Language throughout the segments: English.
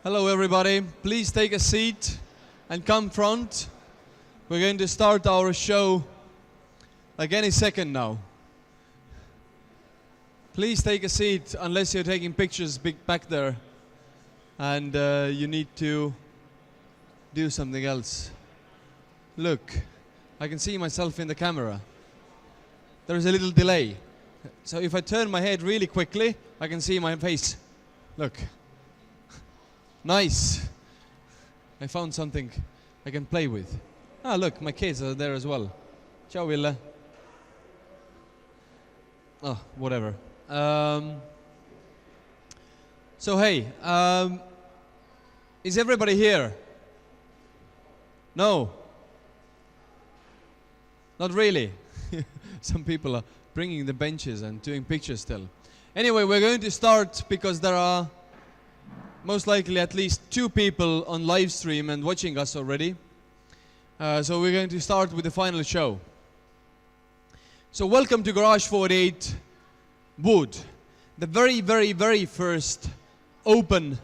Hello everybody, please take a seat and come front. We're going to start our show like any second now. Please take a seat unless you're taking pictures back there and you need to do something else. Look, I can see myself in the camera. There is a little delay. So if I turn my head really quickly, I can see my face. Look. Nice. I found something I can play with. Ah, look, my kids are there as well. Ciao, Ville. Oh, whatever. So, hey, is everybody here? No? Not really. Some people are bringing the benches and doing pictures still. Anyway, we're going to start because there are most likely at least 2 people on live stream and watching us already. So we're going to start with the final show. So welcome to Garage48 Wood, the very, very, very first open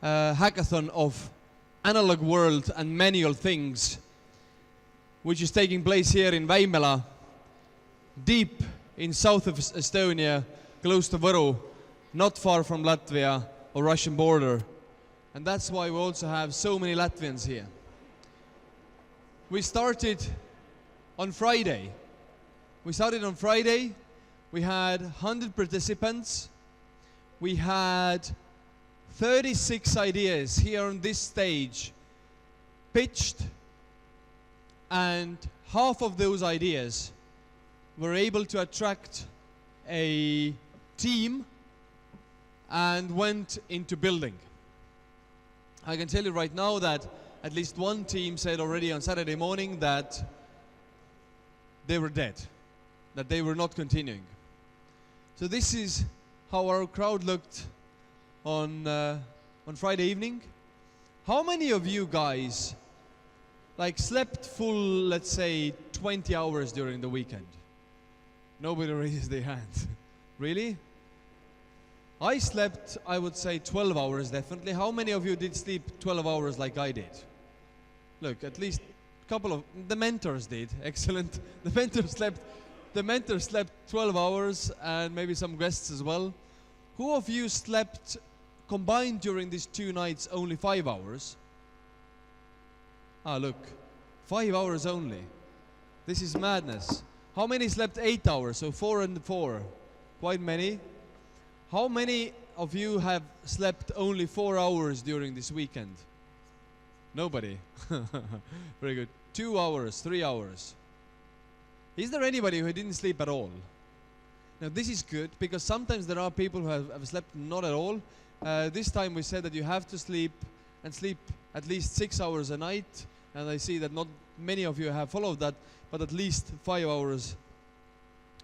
hackathon of analog world and manual things, which is taking place here in Väimela, deep in south of Estonia, close to Võru, not far from Latvia or Russian border. And that's why we also have so many Latvians here. We started on Friday. We had 100 participants. We had 36 ideas here on this stage pitched, and half of those ideas were able to attract a team and went into building. I can tell you right now that at least one team said already on Saturday morning that they were dead, that they were not continuing. So this is how our crowd looked on Friday evening. How many of you guys slept full, let's say, 20 hours during the weekend? Nobody raises their hand. Really? I slept, I would say, 12 hours definitely. How many of you did sleep 12 hours like I did? Look, at least a couple of the mentors did. Excellent. The mentor slept 12 hours, and maybe some guests as well. Who of you slept combined during these 2 nights only 5 hours? Ah, look, 5 hours only. This is madness. How many slept 8 hours? So 4 and 4. Quite many. How many of you have slept only 4 hours during this weekend? Nobody. Very good. 2 hours, 3 hours. Is there anybody who didn't sleep at all? Now this is good, because sometimes there are people who have slept not at all. This time we said that you have to sleep and sleep at least 6 hours a night. And I see that not many of you have followed that, but at least 5 hours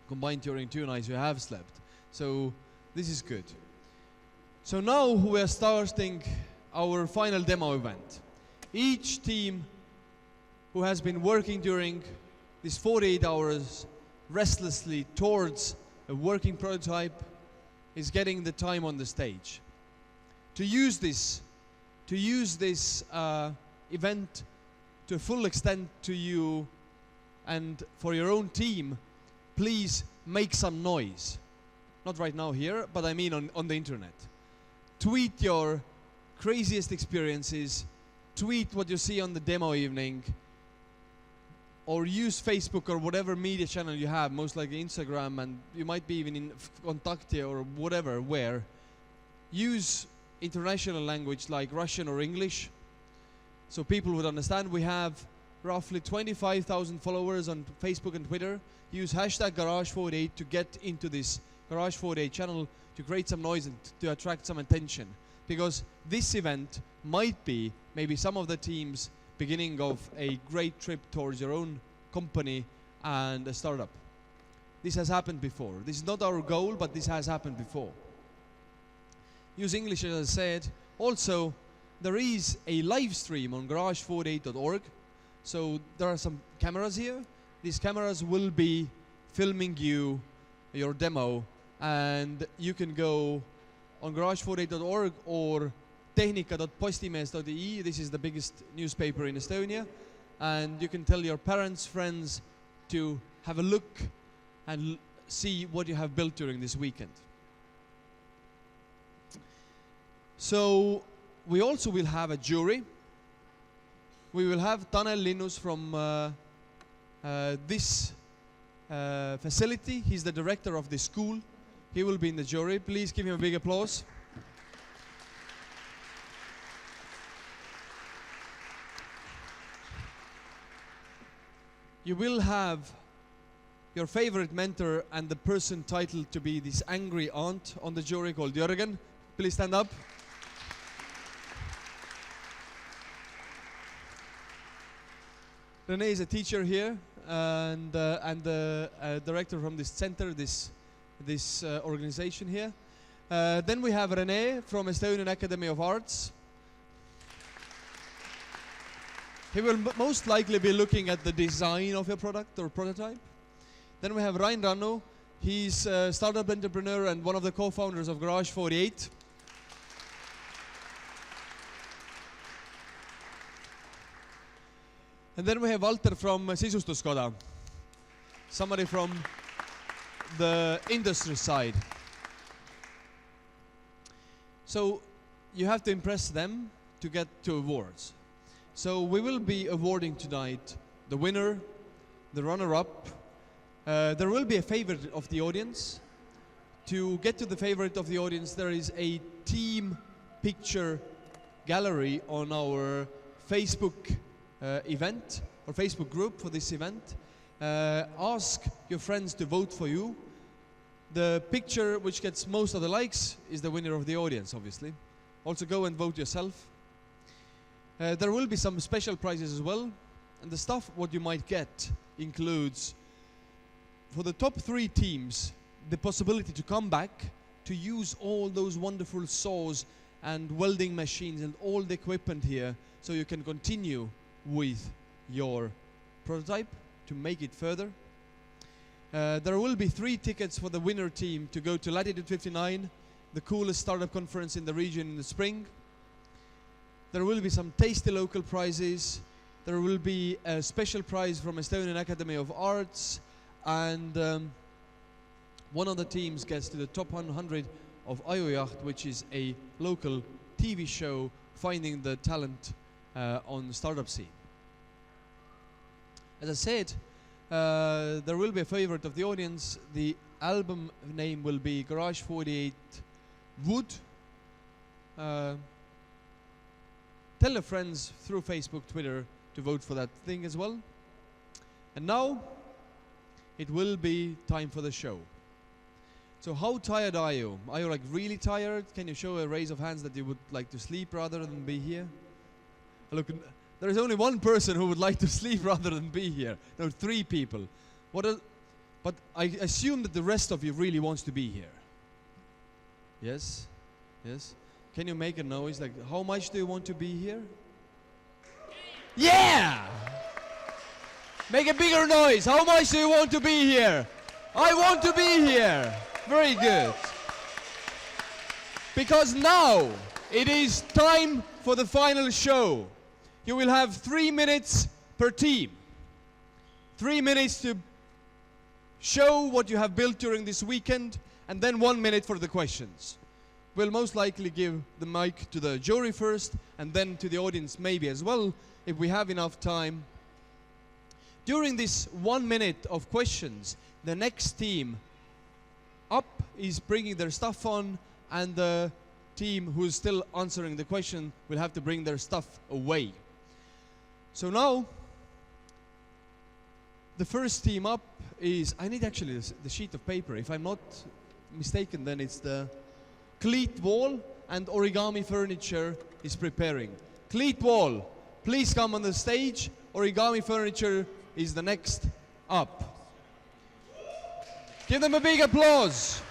combined during 2 nights you have slept. So this is good. So now we are starting our final demo event. Each team who has been working during these 48 hours restlessly towards a working prototype is getting the time on the stage. To use this event to a full extent to you and for your own team, please make some noise. Not right now here, but I mean on the internet. Tweet your craziest experiences, tweet what you see on the demo evening, or use Facebook or whatever media channel you have, most likely Instagram, and you might be even in Kontakte or whatever, where. Use international language like Russian or English, so people would understand. We have roughly 25,000 followers on Facebook and Twitter. Use hashtag Garage48 to get into this Garage48 channel, to create some noise and to attract some attention, because this event might be maybe some of the teams beginning of a great trip towards your own company and a startup. This has happened before. This is not our goal, but this has happened before. Use English, as I said. Also, there is a live stream on garage48.org. So there are some cameras here. These cameras will be filming your demo, and you can go on garage48.org or tehnika.postimees.ee. This is the biggest newspaper in Estonia. And you can tell your parents, friends to have a look and see what you have built during this weekend. So we also will have a jury. We will have Tanel Linnus from this facility. He's the director of the school. He will be in the jury. Please give him a big applause. You will have your favorite mentor and the person titled to be this angry aunt on the jury called Jörgen. Please stand up. Rene is a teacher here and the director from this center, this organization here. Then we have Rene from Estonian Academy of Arts. He will most likely be looking at the design of your product or prototype. Then we have Rain Rannu. He's a startup entrepreneur and one of the co-founders of Garage48. And then we have Walter from Sisustuskoda, somebody from the industry side. So you have to impress them to get to awards. So we will be awarding tonight the winner, the runner-up. There will be a favorite of the audience. To get to the favorite of the audience, there is a team picture gallery on our Facebook event or Facebook group for this event. Ask your friends to vote for you. The picture which gets most of the likes is the winner of the audience, obviously. Also go and vote yourself. There will be some special prizes as well. And the stuff what you might get includes, for the top 3 teams, the possibility to come back to use all those wonderful saws and welding machines and all the equipment here so you can continue with your prototype to make it further. There will be 3 tickets for the winner team to go to Latitude 59, the coolest startup conference in the region in the spring. There will be some tasty local prizes. There will be a special prize from Estonian Academy of Arts, and one of the teams gets to the top 100 of Ajujaht, which is a local TV show finding the talent on the startup scene. As I said, there will be a favorite of the audience. The album name will be Garage48 Wood. Tell your friends through Facebook, Twitter to vote for that thing as well. And now it will be time for the show. So how tired are you? Are you like really tired? Can you show a raise of hands that you would like to sleep rather than be here? Look, there is only one person who would like to sleep rather than be here. No, 3 people. But I assume that the rest of you really wants to be here. Yes? Yes? Can you make a noise? Like, how much do you want to be here? Yeah! Make a bigger noise. How much do you want to be here? I want to be here. Very good. Because now it is time for the final show. You will have 3 minutes per team. 3 minutes to show what you have built during this weekend, and then 1 minute for the questions. We'll most likely give the mic to the jury first, and then to the audience maybe as well, if we have enough time. During this 1 minute of questions, the next team up is bringing their stuff on, and the team who's still answering the question will have to bring their stuff away. So now, the first team up is, I need actually the sheet of paper. If I'm not mistaken, then it's the Cleat Wall and Origami Furniture is preparing. Cleat Wall, please come on the stage. Origami Furniture is the next up. Give them a big applause.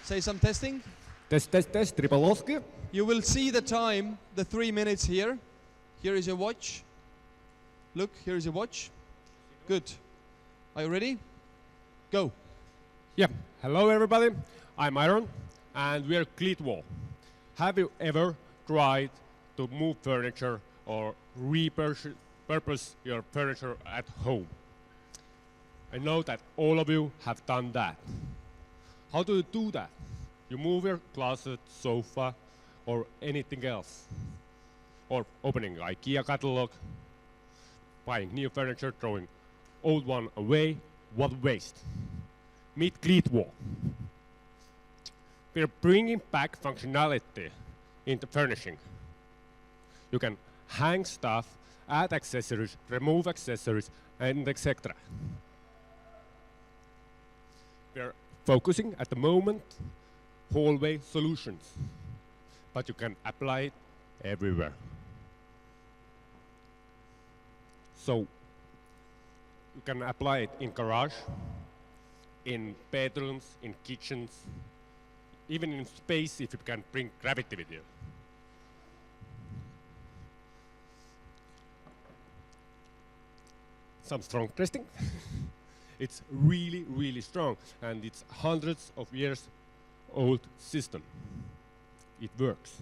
Say some testing. Test, Tripalovsky. You will see the time, the 3 minutes here. Here is your watch. Look, here is your watch. Good. Are you ready? Go. Yeah. Hello, everybody. I'm Iron. and we're Clitwall. Have you ever tried to move furniture or repurpose your furniture at home? I know that all of you have done that. How do you do that? You move your closet, sofa, or anything else. Or opening IKEA catalog, buying new furniture, throwing old one away. What waste? Meet Clitwall. We're bringing back functionality into furnishing. You can hang stuff, add accessories, remove accessories, and etc. We're focusing at the moment hallway solutions, but you can apply it everywhere. So you can apply it in garage, in bedrooms, in kitchens, even in space if you can bring gravity with you. Some strong testing. It's really, really strong, and it's hundreds of years old system. It works.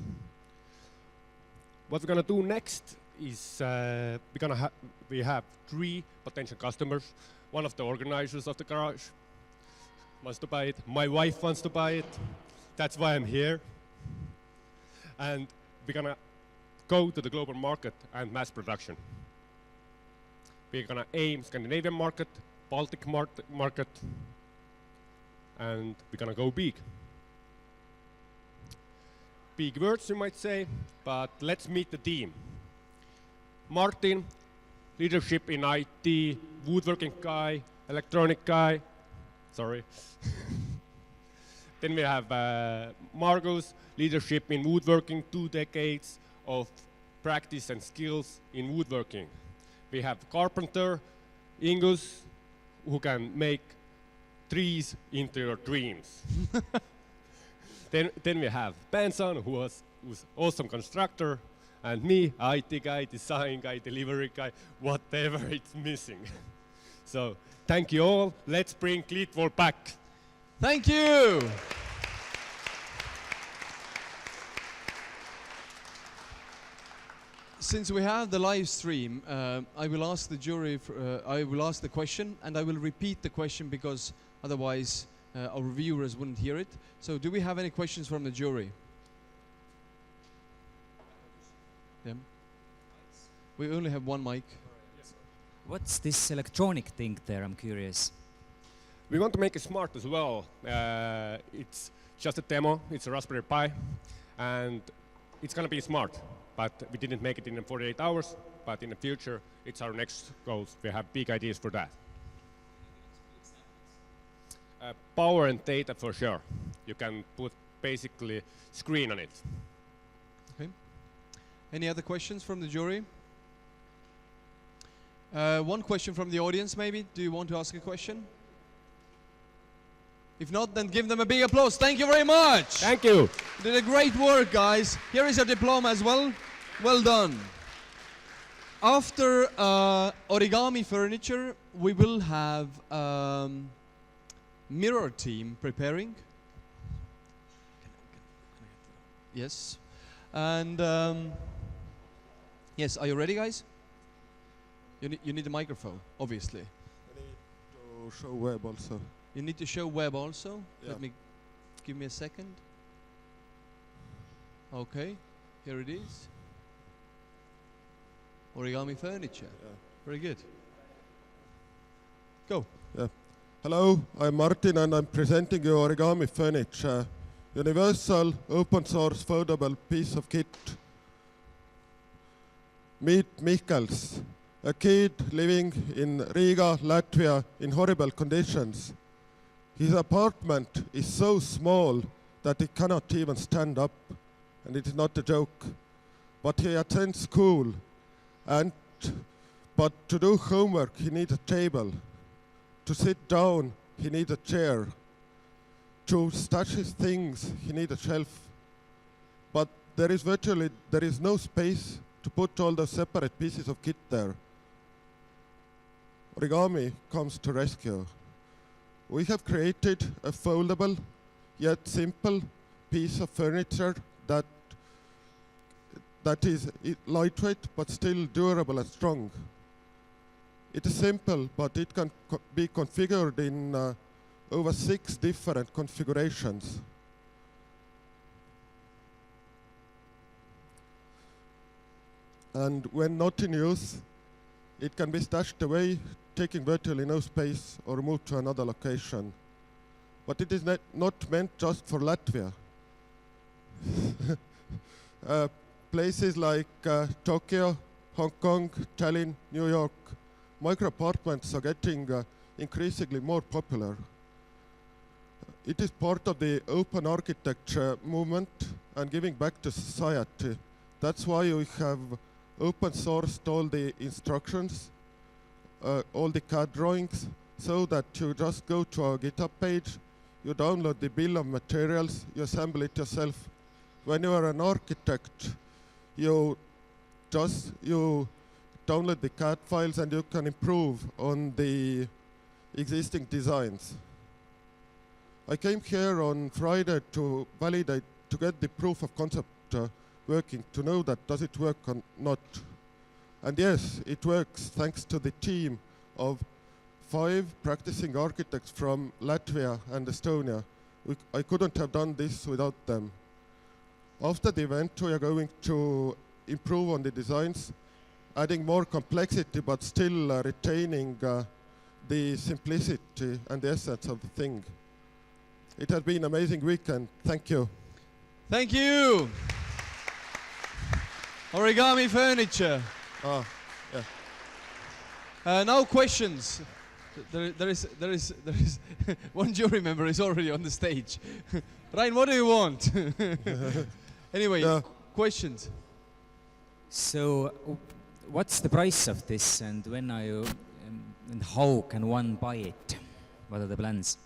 What we're gonna do next is we have 3 potential customers. One of the organizers of the garage wants to buy it. My wife wants to buy it. That's why I'm here. And we're gonna go to the global market and mass production. We're gonna aim Scandinavian market, Baltic market, and we're gonna go big. Big words, you might say, but let's meet the team. Martin, leadership in IT, woodworking guy, electronic guy, sorry. Then we have Margus, leadership in woodworking, 2 decades of practice and skills in woodworking. We have carpenter, Ingus, who can make trees into your dreams. Then we have Benson, who's awesome constructor, and me, IT guy, design guy, delivery guy, whatever it's missing. So thank you all. Let's bring Clitwall back. Thank you. Since we have the live stream, I will ask the jury. I will ask the question, and I will repeat the question because otherwise our viewers wouldn't hear it. So, do we have any questions from the jury? Yeah. We only have one mic. What's this electronic thing there? I'm curious. We want to make it smart as well. It's just a demo. It's a Raspberry Pi, and it's going to be smart. But we didn't make it in 48 hours. But in the future, it's our next goals. We have big ideas for that. Power and data for sure. You can put basically screen on it. Okay. Any other questions from the jury? One question from the audience, maybe. Do you want to ask a question? If not, then give them a big applause. Thank you very much. Thank you. You did a great work, guys. Here is your diploma as well. Well done. After Origami Furniture, we will have mirror team preparing. Yes. And yes, are you ready, guys? You need a microphone, obviously. I need to show web also. You need to show web also. Yeah. Give me a second. Okay, here it is. Origami Furniture. Yeah. Very good. Go. Yeah. Hello, I'm Martin and I'm presenting you Origami Furniture, universal open source foldable piece of kit. Meet Mikkels, a kid living in Riga, Latvia in horrible conditions. His apartment is so small that he cannot even stand up, and it is not a joke. But he attends school, but to do homework he needs a table. To sit down he needs a chair. To stash his things he needs a shelf. But there is no space to put all those separate pieces of kit there. Origami comes to rescue. We have created a foldable, yet simple, piece of furniture that is lightweight but still durable and strong. It is simple, but it can be configured in over 6 different configurations. And when not in use, it can be stashed away, taking virtually no space, or moved to another location. But it is not meant just for Latvia. Places like Tokyo, Hong Kong, Tallinn, New York, micro-apartments are getting increasingly more popular. It is part of the open architecture movement and giving back to society. That's why we have open sourced all the instructions, all the CAD drawings, so that you just go to our GitHub page, you download the bill of materials, you assemble it yourself. When you are an architect, you download the CAD files and you can improve on the existing designs. I came here on Friday to validate, to get the proof of concept working, to know that does it work or not. And yes, it works thanks to the team of 5 practicing architects from Latvia and Estonia. I couldn't have done this without them. After the event, we are going to improve on the designs, adding more complexity, but still retaining the simplicity and the essence of the thing. It has been an amazing weekend. Thank you. Thank you. Origami Furniture. Yeah. Now questions. There is one jury member is already on the stage. Ryan, what do you want? Anyway, Yeah. questions. So, what's the price of this, and when are you, and how can one buy it? What are the plans?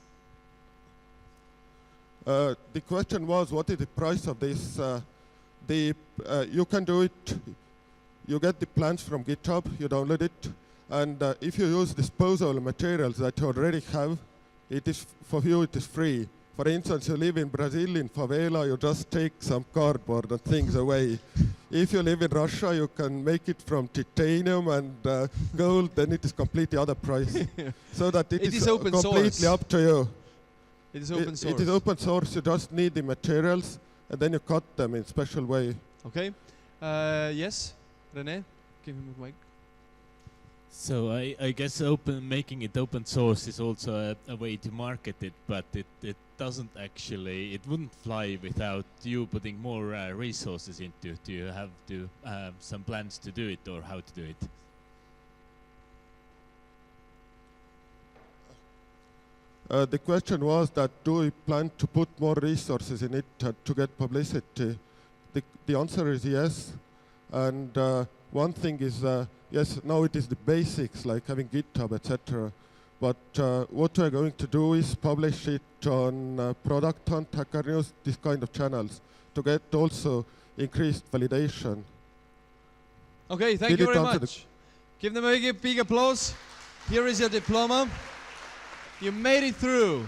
The question was, what is the price of this? You can do it. You get the plans from GitHub, you download it, and if you use disposable materials that you already have, it is for you it is free. For instance, you live in Brazil, in favela, you just take some cardboard and things away. If you live in Russia, you can make it from titanium and gold, then it is completely other price. So that it is open completely source. up to you. It is open source. It is open source, you just need the materials, and then you cut them in a special way. Okay. Yes, René, give him a mic. So I guess making it open source is also a way to market it, but it doesn't actually, it wouldn't fly without you putting more resources into it. Do you have to some plans to do it, or how to do it? The question was that do we plan to put more resources in it to get publicity? The answer is yes. And one thing is, yes, now it is the basics like having GitHub, etc. But what we're going to do is publish it on Product Hunt, Hacker News, these kind of channels to get also increased validation. Okay, thank you very much. Give them a big applause. Here is your diploma. You made it through.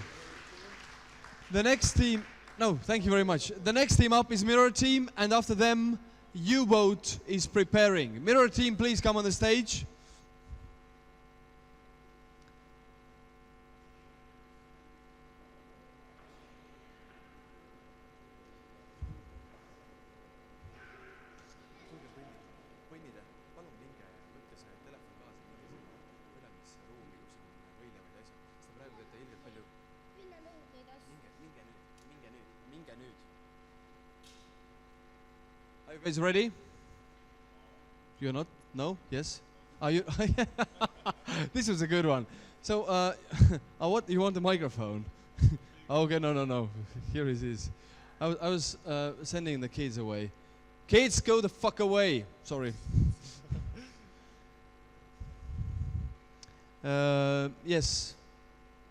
The next team, no, thank you very much. The next team up is Mirror Team, and after them, U-Boat is preparing. Mirror Team, please come on the stage. Are you guys ready? You're not? No? Yes? Are you? This was a good one. So, what? You want the microphone? Okay, no. Here it is. I was sending the kids away. Kids, go the fuck away. Sorry. Yes.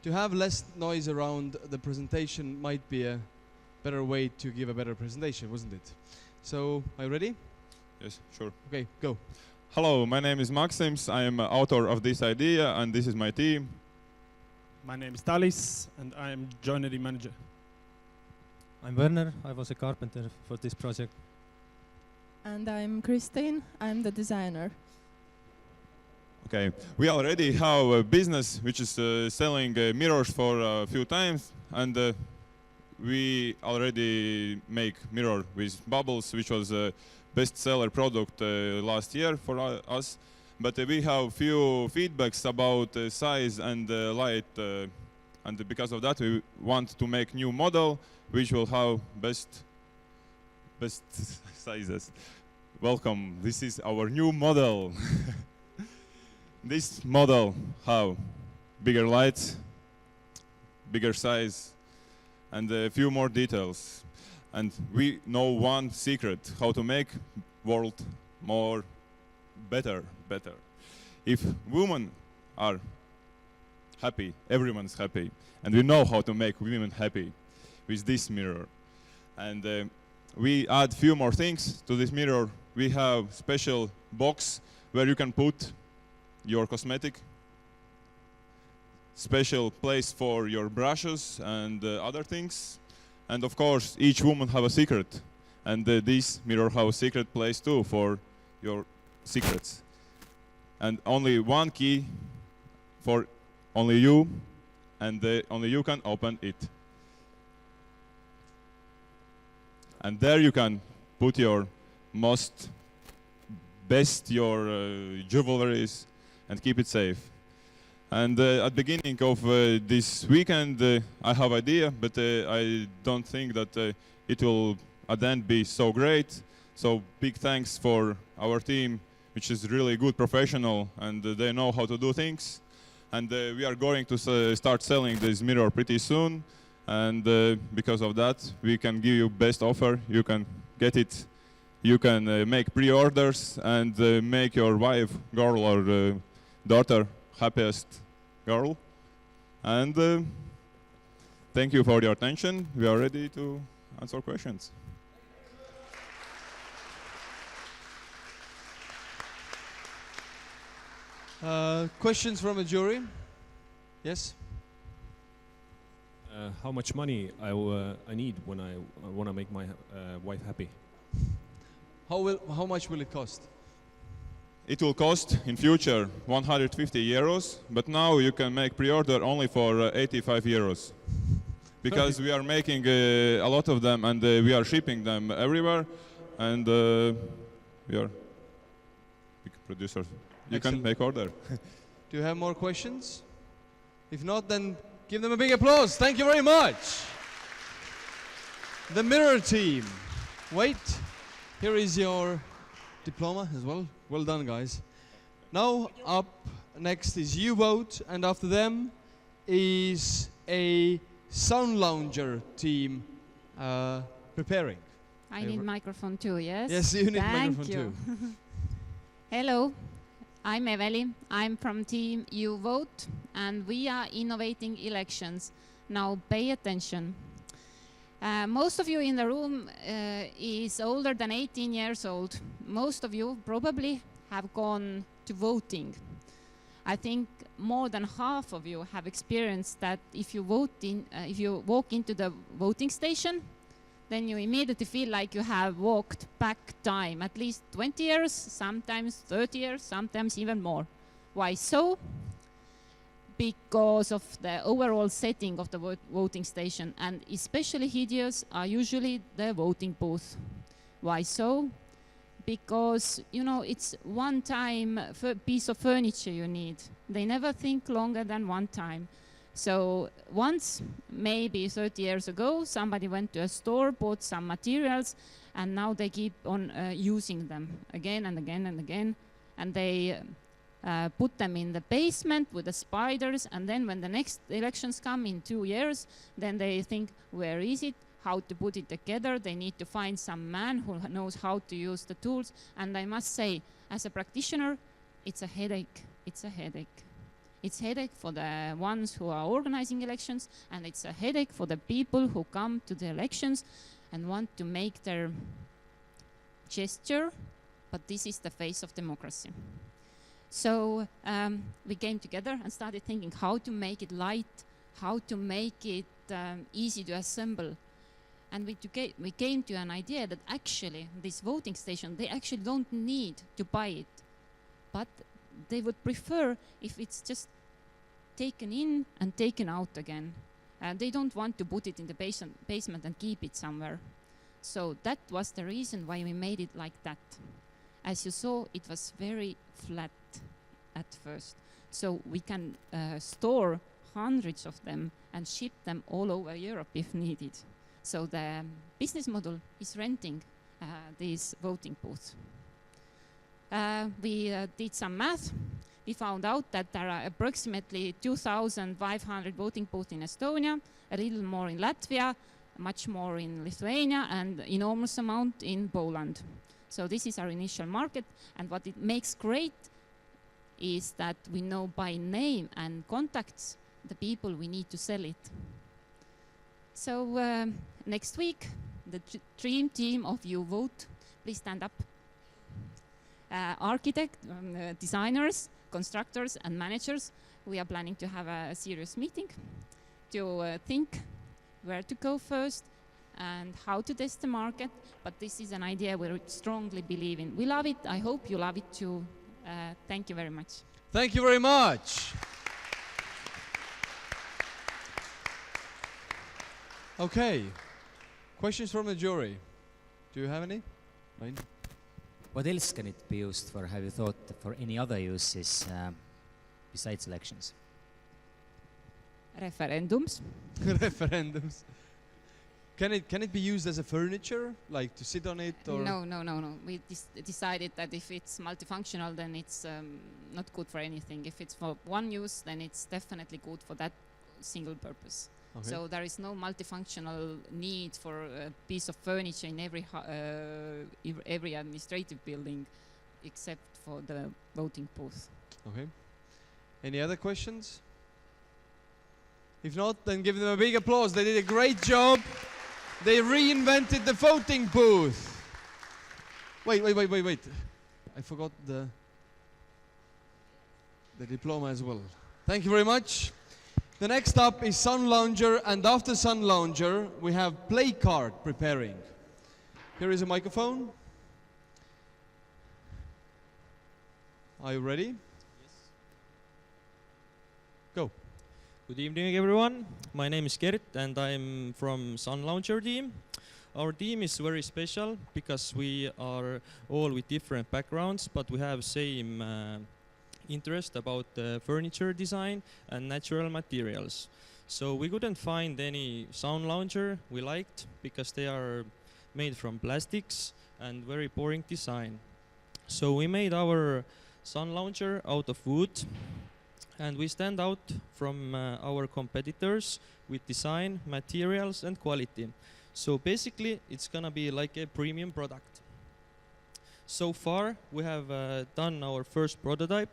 To have less noise around the presentation might be a better way to give a better presentation, wasn't it? So, are you ready? Yes, sure. Okay, go. Hello, my name is Maxims. I am author of this idea, and this is my team. My name is Talis, and I am joinery manager. I'm Werner. I was a carpenter for this project. And I'm Christine. I'm the designer. Okay, we already have a business which is selling mirrors for a few times, and we already make mirror with bubbles, which was a bestseller product last year for us. But we have few feedbacks about size and light, and because of that, we want to make new model which will have best sizes. Welcome. This is our new model. This model have bigger lights, bigger size, and a few more details. And we know one secret how to make world more better. If women are happy, everyone's happy, and we know how to make women happy with this mirror. And we add few more things to this mirror. We have special box where you can put your cosmetic, special place for your brushes and other things, and of course each woman have a secret, and this mirror have a secret place too for your secrets, and only one key for only you, and only you can open it, and there you can put your most best your jewelries and keep it safe. And at the beginning of this weekend, I have idea, but I don't think that it will at the end be so great. So big thanks for our team, which is really good professional, and they know how to do things. And we are going to start selling this mirror pretty soon. And because of that, we can give you best offer. You can get it. You can make pre-orders and make your wife, girl, or daughter happiest girl. And thank you for your attention. We are ready to answer questions. Questions from a jury? Yes? How much money I need when I want to make my wife happy? How much will it cost? It will cost in future 150 euros, but now you can make pre-order only for 85 euros. Because we are making a lot of them, and we are shipping them everywhere, and we are big producers. You Excellent. can make order. Do you have more questions? If not, then give them a big applause. Thank you very much. The Mirror team. Wait, here is your diploma as well. Well done, guys. Now up next is U-Boat, and after them is a Sound Lounger team preparing. I need microphone too, yes? Yes, you need Thank microphone you. too. Hello, I'm Eveli. I'm from team U-Vote, and we are innovating elections. Now pay attention. Most of you in the room is older than 18 years old. Most of you probably have gone to voting. I think more than half of you have experienced that if you walk into the voting station, then you immediately feel like you have walked back time, at least 20 years, sometimes 30 years, sometimes even more. Why so? Because of the overall setting of the voting station, and especially hideous are usually the voting booth. Why so? Because, you know, it's one time piece of furniture you need. They never think longer than one time. So once, maybe 30 years ago, somebody went to a store, bought some materials, and now they keep on using them again and again and again. And they put them in the basement with the spiders, and then when the next elections come in 2 years, then they think, where is it? How to put it together. They need to find some man who knows how to use the tools. And I must say, as a practitioner, it's a headache. It's a headache. It's a headache for the ones who are organizing elections, and it's a headache for the people who come to the elections and want to make their gesture, but this is the face of democracy. So we came together and started thinking how to make it light, how to make it easy to assemble. And we came to an idea that actually this voting station, they actually don't need to buy it, but they would prefer if it's just taken in and taken out again. They don't want to put it in the basement and keep it somewhere. So that was the reason why we made it like that. As you saw, it was very flat at first. So we can store hundreds of them and ship them all over Europe if needed. So the business model is renting these voting booths. We did some math. We found out that there are approximately 2,500 voting booths in Estonia, a little more in Latvia, much more in Lithuania, and enormous amount in Poland. So this is our initial market, and what it makes great is that we know by name and contacts the people we need to sell it. So next week, the dream team of You Vote, please stand up. Architect, designers, constructors and managers, we are planning to have a serious meeting to think where to go first and how to test the market, but this is an idea we strongly believe in. We love it. I hope you love it too. Thank you very much. Thank you very much. Okay, questions from the jury. Do you have any? Right. What else can it be used for? Have you thought for any other uses besides elections? Referendums. Referendums. Can it be used as a furniture, like to sit on it? Or No. We decided that if it's multifunctional, then it's not good for anything. If it's for one use, then it's definitely good for that single purpose. Okay. So there is no multifunctional need for a piece of furniture in every administrative building, except for the voting booth. Okay. Any other questions? If not, then give them a big applause. They did a great job. They reinvented the voting booth. Wait. I forgot the diploma as well. Thank you very much. The next up is Sun Lounger, and after Sun Lounger, we have Playcard preparing. Here is a microphone. Are you ready? Go. Good evening, everyone. My name is Gert, and I'm from Sun Lounger team. Our team is very special because we are all with different backgrounds, but we have same interest about furniture design and natural materials. So we couldn't find any Sun Lounger we liked because they are made from plastics and very boring design. So we made our Sun Lounger out of wood, and we stand out from our competitors with design, materials and quality. So basically it's gonna be like a premium product. So far we have done our first prototype,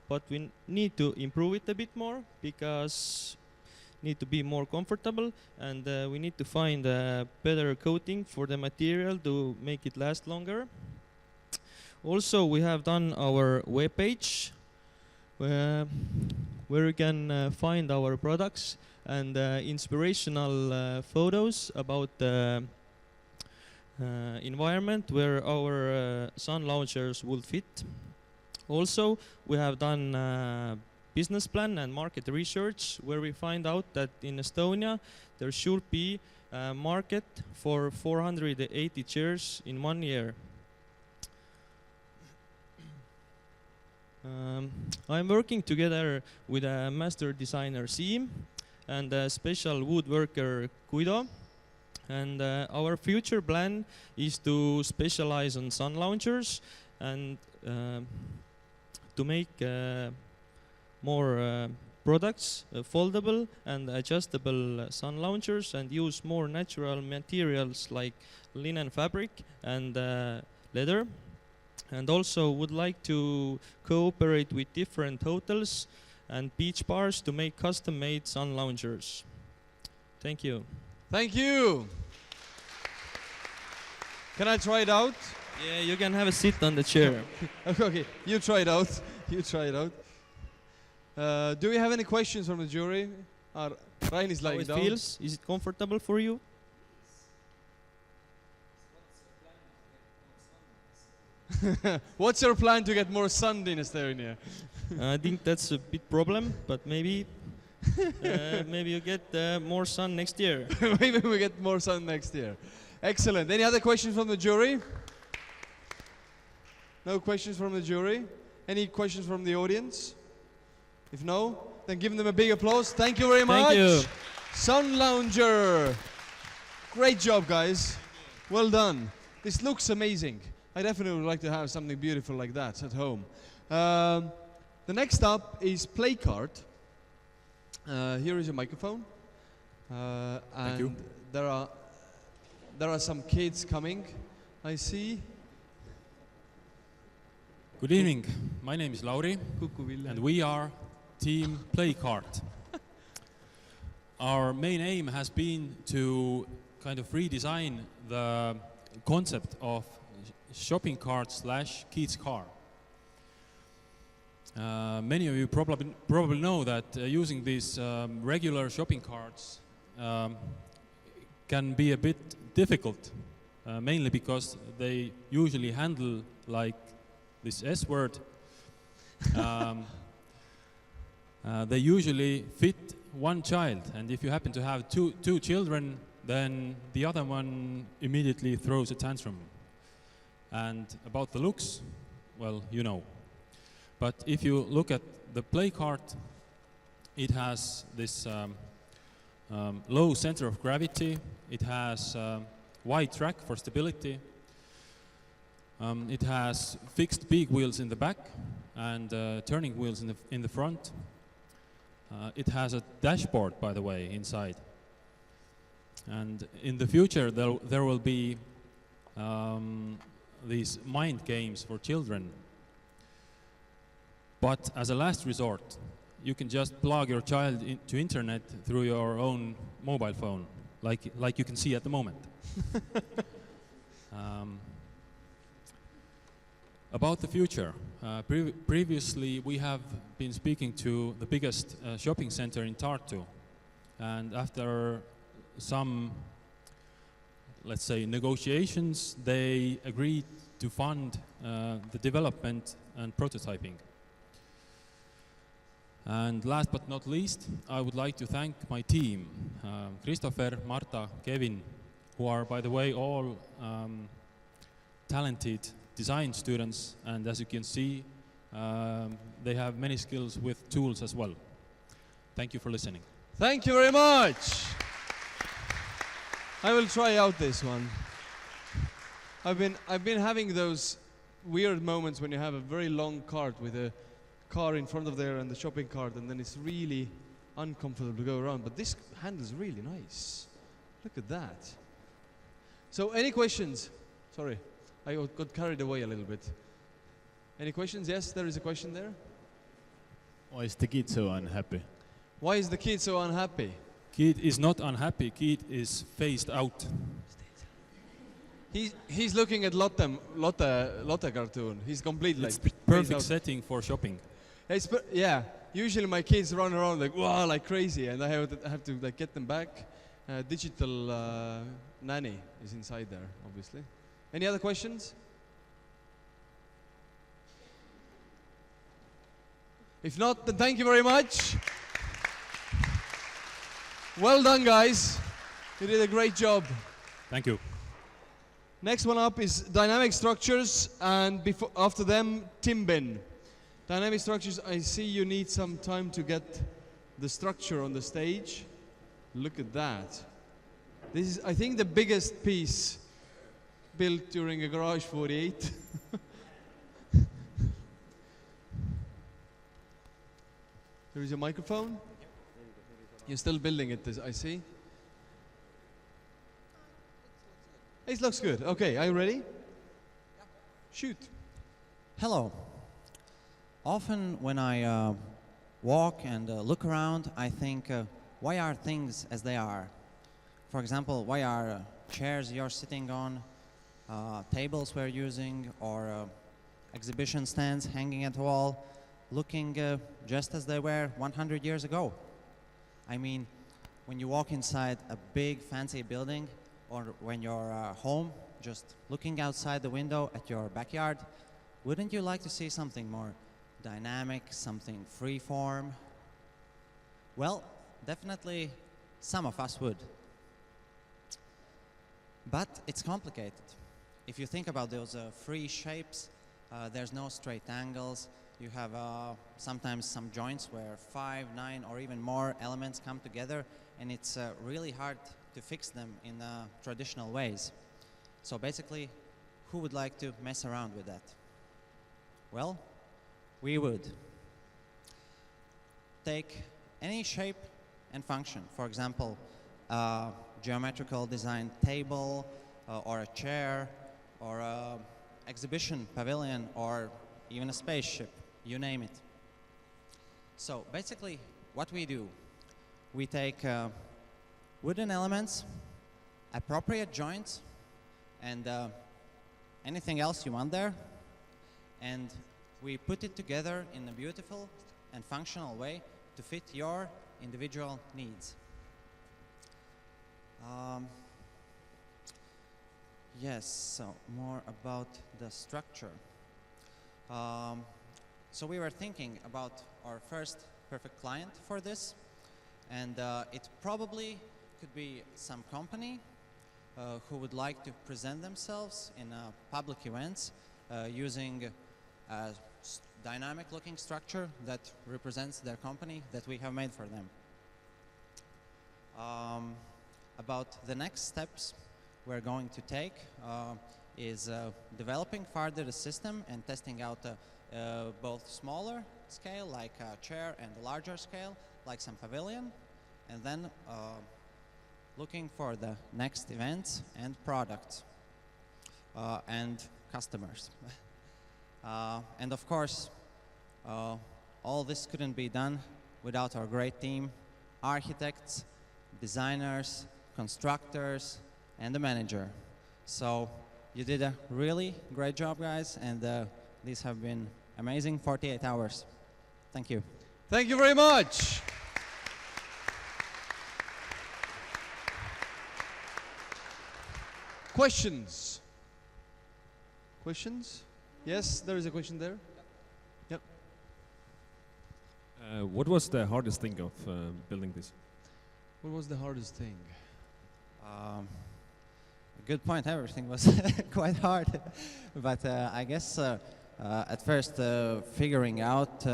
but we need to improve it a bit more because need to be more comfortable, and we need to find a better coating for the material to make it last longer. Also we have done our webpage where you can find our products and inspirational photos about the environment where our Sun Loungers would fit. Also, we have done business plan and market research where we find out that in Estonia there should be a market for 480 chairs in 1 year. I'm working together with a master designer Siim and a special woodworker Guido, and our future plan is to specialize on Sun Loungers and to make more products, foldable and adjustable Sun Loungers, and use more natural materials like linen fabric and leather. And also would like to cooperate with different hotels and beach bars to make custom-made Sun Loungers. Thank you. Thank you. Can I try it out? Yeah, you can have a seat on the chair. Okay, you try it out. You try it out. Do we have any questions from the jury? Ryan is How lying it down. feels? Is it comfortable for you? What's your plan to get more sun in Estonia? I think that's a big problem, but maybe maybe you get more sun next year. Maybe we get more sun next year. Excellent. Any other questions from the jury? No questions from the jury? Any questions from the audience? If no, then give them a big applause. Thank you very much. Thank you. Sun Lounger. Great job, guys. Well done. This looks amazing. I definitely would like to have something beautiful like that at home. The next up is Playcard. Here is a microphone. Thank you. There are some kids coming, I see. Good evening. My name is Lauri, and we are Team Playcard. Our main aim has been to kind of redesign the concept of shopping cart / kids car. Many of you probably know that using these regular shopping carts can be a bit difficult, mainly because they usually handle like this S word. They usually fit one child, and if you happen to have two children, then the other one immediately throws a tantrum. And about the looks, well, you know. But if you look at the Playcard, it has this low center of gravity. It has wide track for stability. It has fixed big wheels in the back and turning wheels in the front. It has a dashboard, by the way, inside. And in the future, there will be these mind games for children. But as a last resort, you can just plug your child into internet through your own mobile phone, like you can see at the moment. About the future, previously we have been speaking to the biggest shopping center in Tartu, and after some, let's say, negotiations, they agreed to fund the development and prototyping. And last but not least, I would like to thank my team, Christopher, Marta, Kevin, who are, by the way, all talented design students, and as you can see, they have many skills with tools as well. Thank you for listening. Thank you very much. I will try out this one. I've been having those weird moments when you have a very long cart with a car in front of there and the shopping cart, and then it's really uncomfortable to go around. But this handles really nice. Look at that. So, any questions? Sorry, I got carried away a little bit. Any questions? Yes, there is a question there. Why is the kid so unhappy? Why is the kid so unhappy? Kid is not unhappy. Kid is phased out. He's looking at Lotte cartoon. He's completely It's like perfect setting for shopping. Yeah. Usually my kids run around like wow, like crazy, and I have to like get them back. Digital nanny is inside there, obviously. Any other questions? If not, then thank you very much. Well done, guys. You did a great job. Thank you. Next one up is Dynamic Structures, and after them, Timbin. Dynamic Structures, I see you need some time to get the structure on the stage. Look at that. This is, I think, the biggest piece built during a Garage48. There is a microphone. You're still building it, I see. It looks good. Okay, are you ready? Shoot. Hello. Often when I walk and look around, I think, why are things as they are? For example, why are chairs you're sitting on, tables we're using, or exhibition stands hanging at the wall, looking just as they were 100 years ago? I mean, when you walk inside a big fancy building, or when you're home, just looking outside the window at your backyard, wouldn't you like to see something more dynamic, something free-form? Well, definitely some of us would. But it's complicated. If you think about those free shapes, there's no straight angles. You have sometimes some joints where 5, 9, or even more elements come together, and it's really hard to fix them in traditional ways. So basically, who would like to mess around with that? Well, we would. Take any shape and function. For example, a geometrical design table, or a chair, or an exhibition pavilion, or even a spaceship, you name it. So basically, what we do, we take wooden elements, appropriate joints, and anything else you want there, and we put it together in a beautiful and functional way to fit your individual needs. Yes, so more about the structure. So we were thinking about our first perfect client for this, and it probably could be some company who would like to present themselves in public events using a dynamic looking structure that represents their company that we have made for them. About the next steps we're going to take is developing further the system and testing out both smaller scale like a chair and a larger scale like some pavilion, and then looking for the next events and products and customers. And of course, all this couldn't be done without our great team, architects, designers, constructors, and the manager. So you did a really great job, guys, and these have been amazing 48 hours. Thank you. Thank you very much. Questions? Questions? Yes, there is a question there. Yep. What was the hardest thing of building this? What was the hardest thing? Good point. Everything was quite hard, but I guess at first figuring out,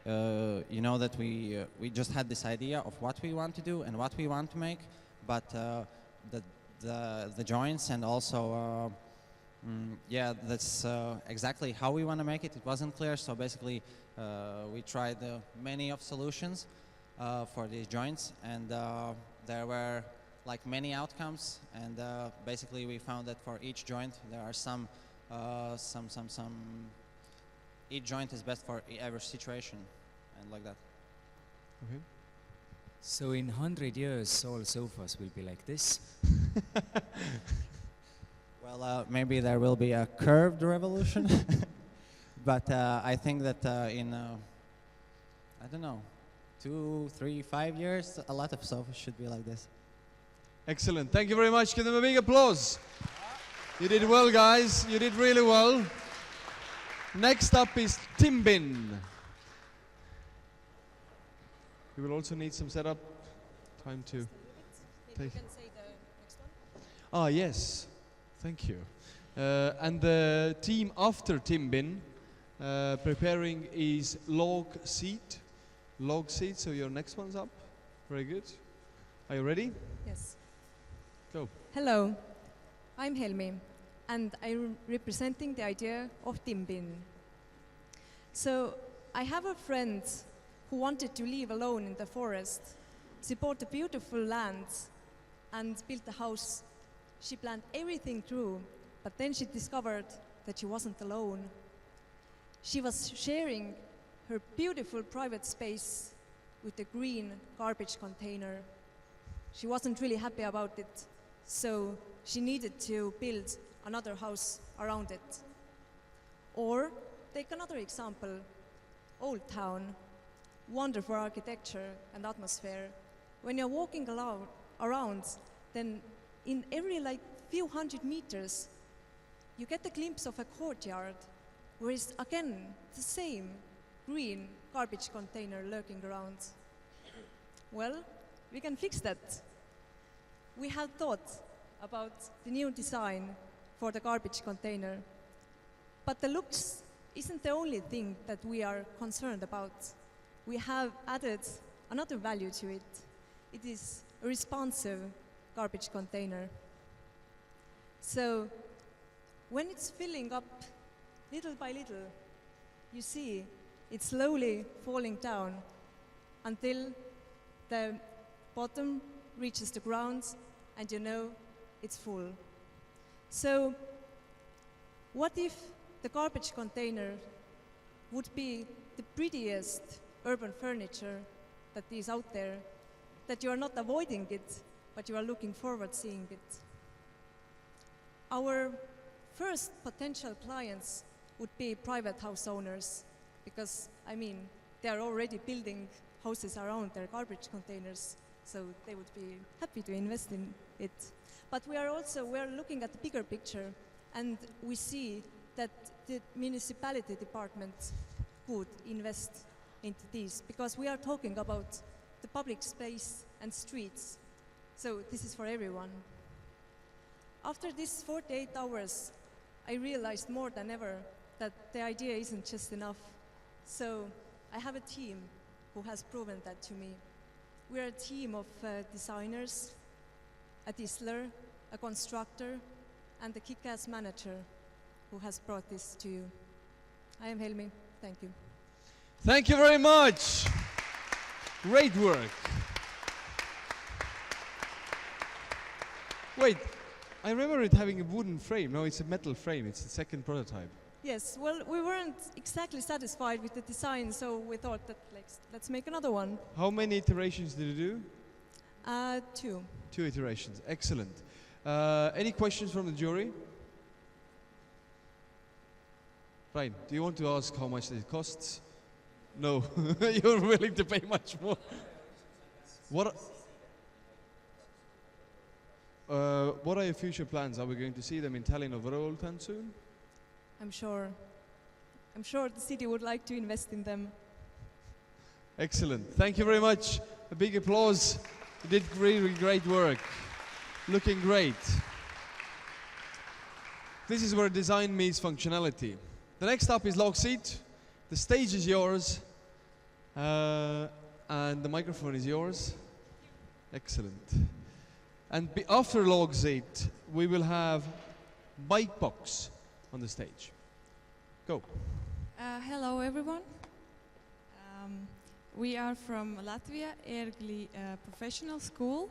you know, that we just had this idea of what we want to do and what we want to make, but the joints and also yeah, that's exactly how we want to make it. It wasn't clear, so basically we tried many of solutions for these joints, and there were like many outcomes, and basically we found that for each joint there are some each joint is best for every situation, and like that. Okay. So in 100 years all sofas will be like this? Well, maybe there will be a curved revolution, but I think that in I don't know, 2, 3, 5 years, a lot of sofas should be like this. Excellent. Thank you very much. Give them a big applause. You did well, guys. You did really well. Next up is Timbin. You will also need some setup time to take. Ah, yes. Thank you. And the team after Timbin preparing is log seat. Log seat, so your next one's up. Very good. Are you ready? Yes. Go. Hello, I'm Helmi, and I'm representing the idea of Timbin. So I have a friend who wanted to live alone in the forest. She bought a beautiful land and built a house. She planned everything through, but then she discovered that she wasn't alone. She was sharing her beautiful private space with a green garbage container. She wasn't really happy about it, so she needed to build another house around it. Or take another example, Old Town, wonderful architecture and atmosphere. When you're walking around, then in every few hundred meters, you get a glimpse of a courtyard where is again the same green garbage container lurking around. Well, we can fix that. We have thought about the new design for the garbage container, but the looks isn't the only thing that we are concerned about. We have added another value to it. It is a responsive garbage container. So when it's filling up little by little, you see it's slowly falling down until the bottom reaches the ground and you know it's full. So what if the garbage container would be the prettiest urban furniture that is out there, that you are not avoiding it, but you are looking forward seeing it? Our first potential clients would be private house owners, because, I mean, they are already building houses around their garbage containers, so they would be happy to invest in it. But we are looking at the bigger picture, and we see that the municipality department would invest into these, because we are talking about the public space and streets, so this is for everyone. After these 48 hours, I realized more than ever that the idea isn't just enough. So I have a team who has proven that to me. We're a team of designers, a Disler, a constructor, and a kick-ass manager who has brought this to you. I am Helmi. Thank you. Thank you very much. Great work. Wait, I remember it having a wooden frame. No, it's a metal frame. It's the second prototype. Yes, well, we weren't exactly satisfied with the design, so we thought that let's make another one. How many iterations did you do? 2. 2 iterations. Excellent. Any questions from the jury? Ryan, do you want to ask how much it costs? No, you're willing to pay much more. What are your future plans? Are we going to see them in Tallinn or Võruholtan soon? I'm sure the city would like to invest in them. Excellent. Thank you very much. A big applause. You did really great work. Looking great. This is where design meets functionality. The next up is log seat. The stage is yours. And the microphone is yours. Excellent. And after log seat, we will have bike box on the stage. Go. Hello, everyone. We are from Latvia, Ergli Professional School,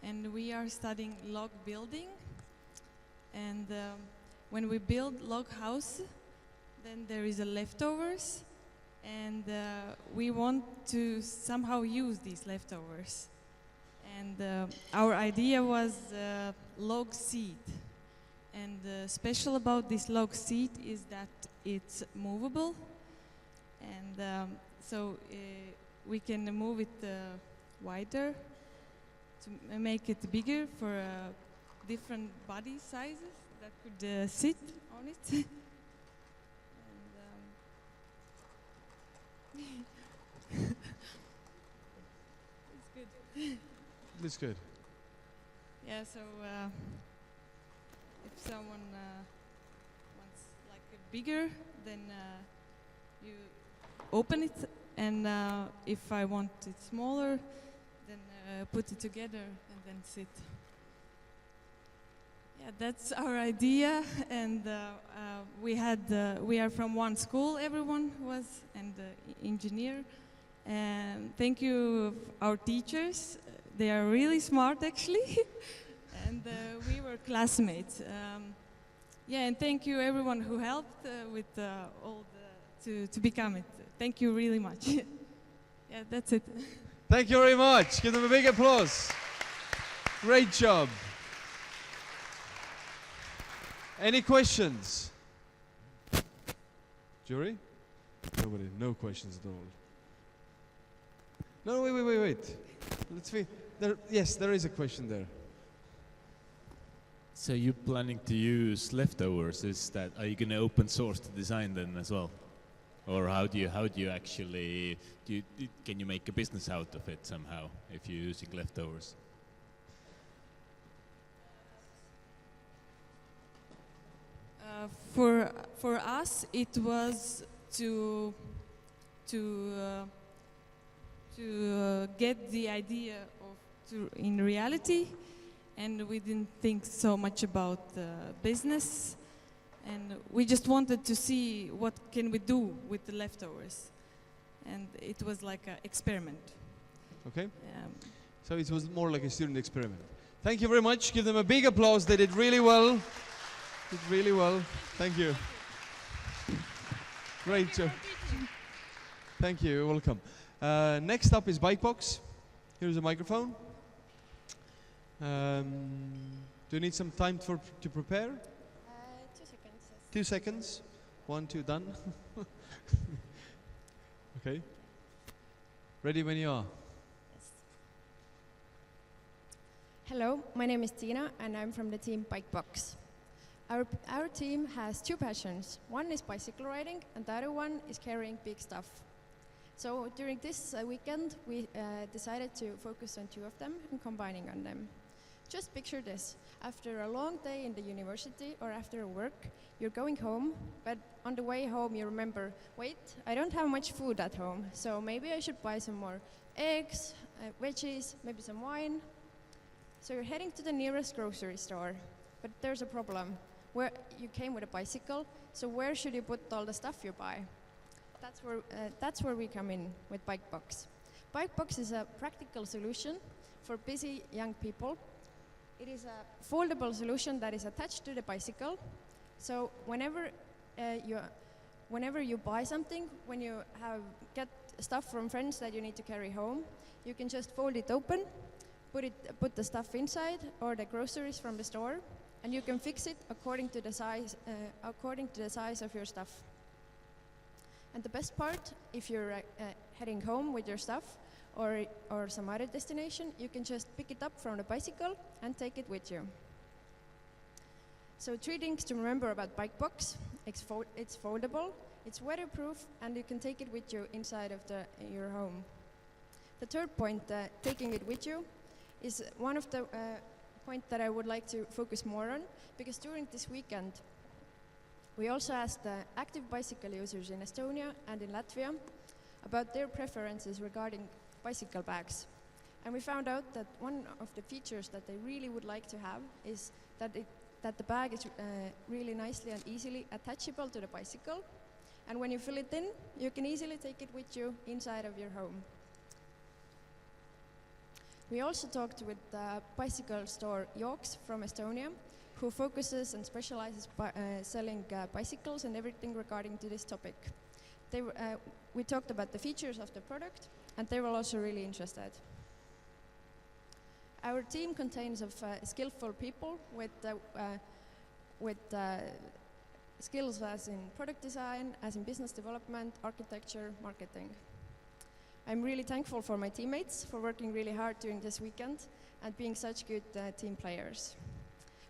and we are studying log building. And when we build log house, then there is a leftovers, and we want to somehow use these leftovers. And our idea was log seat. And special about this log seat is that it's movable, and so we can move it wider to make it bigger for different body sizes that could sit on it. And, it's good. It's good. Yeah, so if someone wants like a bigger, then you open it, and if I want it smaller, then put it together and then sit. Yeah, that's our idea, and we are from one school, everyone was, and engineer. And thank you our teachers. They are really smart actually. And we were classmates. Yeah, and thank you everyone who helped with all to become it. Thank you really much. Yeah, that's it. Thank you very much. Give them a big applause. Great job. Any questions? Jury? Nobody. No questions at all. No, wait. Let's see. Yes, there is a question there. So you're planning to use leftovers? Are you going to open source the design then as well, or how do you actually can you make a business out of it somehow if you're using leftovers? For us, it was to get the idea in reality, and we didn't think so much about business, and we just wanted to see what can we do with the leftovers, and it was like an experiment. Okay. So it was more like a student experiment. Thank you very much. Give them a big applause. They did really well. Did really well. Thank you. Great job. Thank you. You're welcome. Next up is Bike Box. Here's a microphone. Do you need some time to prepare? 2 seconds. 2 seconds. 1, 2, done. Okay. Ready when you are. Hello, my name is Tina and I'm from the team Bike Box. Our team has 2 passions. One is bicycle riding and the other one is carrying big stuff. So during this weekend we decided to focus on 2 of them and combining on them. Just picture this. After a long day in the university or after work, you're going home, but on the way home you remember, wait, I don't have much food at home, so maybe I should buy some more eggs, veggies, maybe some wine. So you're heading to the nearest grocery store, but there's a problem. Where you came with a bicycle, so where should you put all the stuff you buy? That's where we come in with Bike Box. Bike Box is a practical solution for busy young people. It is a foldable solution that is attached to the bicycle. So whenever you buy something, when you get stuff from friends that you need to carry home, you can just fold it open, put the stuff inside or the groceries from the store, and you can fix it according to the size of your stuff. And the best part, if you're heading home with your stuff or some other destination, you can just pick it up from the bicycle and take it with you. So 3 things to remember about Bike Box. It's foldable, it's weatherproof, and you can take it with you inside of your home. The third point, taking it with you, is one of the point that I would like to focus more on, because during this weekend we also asked the active bicycle users in Estonia and in Latvia about their preferences regarding bicycle bags. And we found out that one of the features that they really would like to have is that the bag is really nicely and easily attachable to the bicycle, and when you fill it in, you can easily take it with you inside of your home. We also talked with the bicycle store Yorks from Estonia, who focuses and specializes selling bicycles and everything regarding to this topic. We talked about the features of the product, and they were also really interested. Our team contains of skillful people with skills as in product design, as in business development, architecture, marketing. I'm really thankful for my teammates for working really hard during this weekend and being such good team players.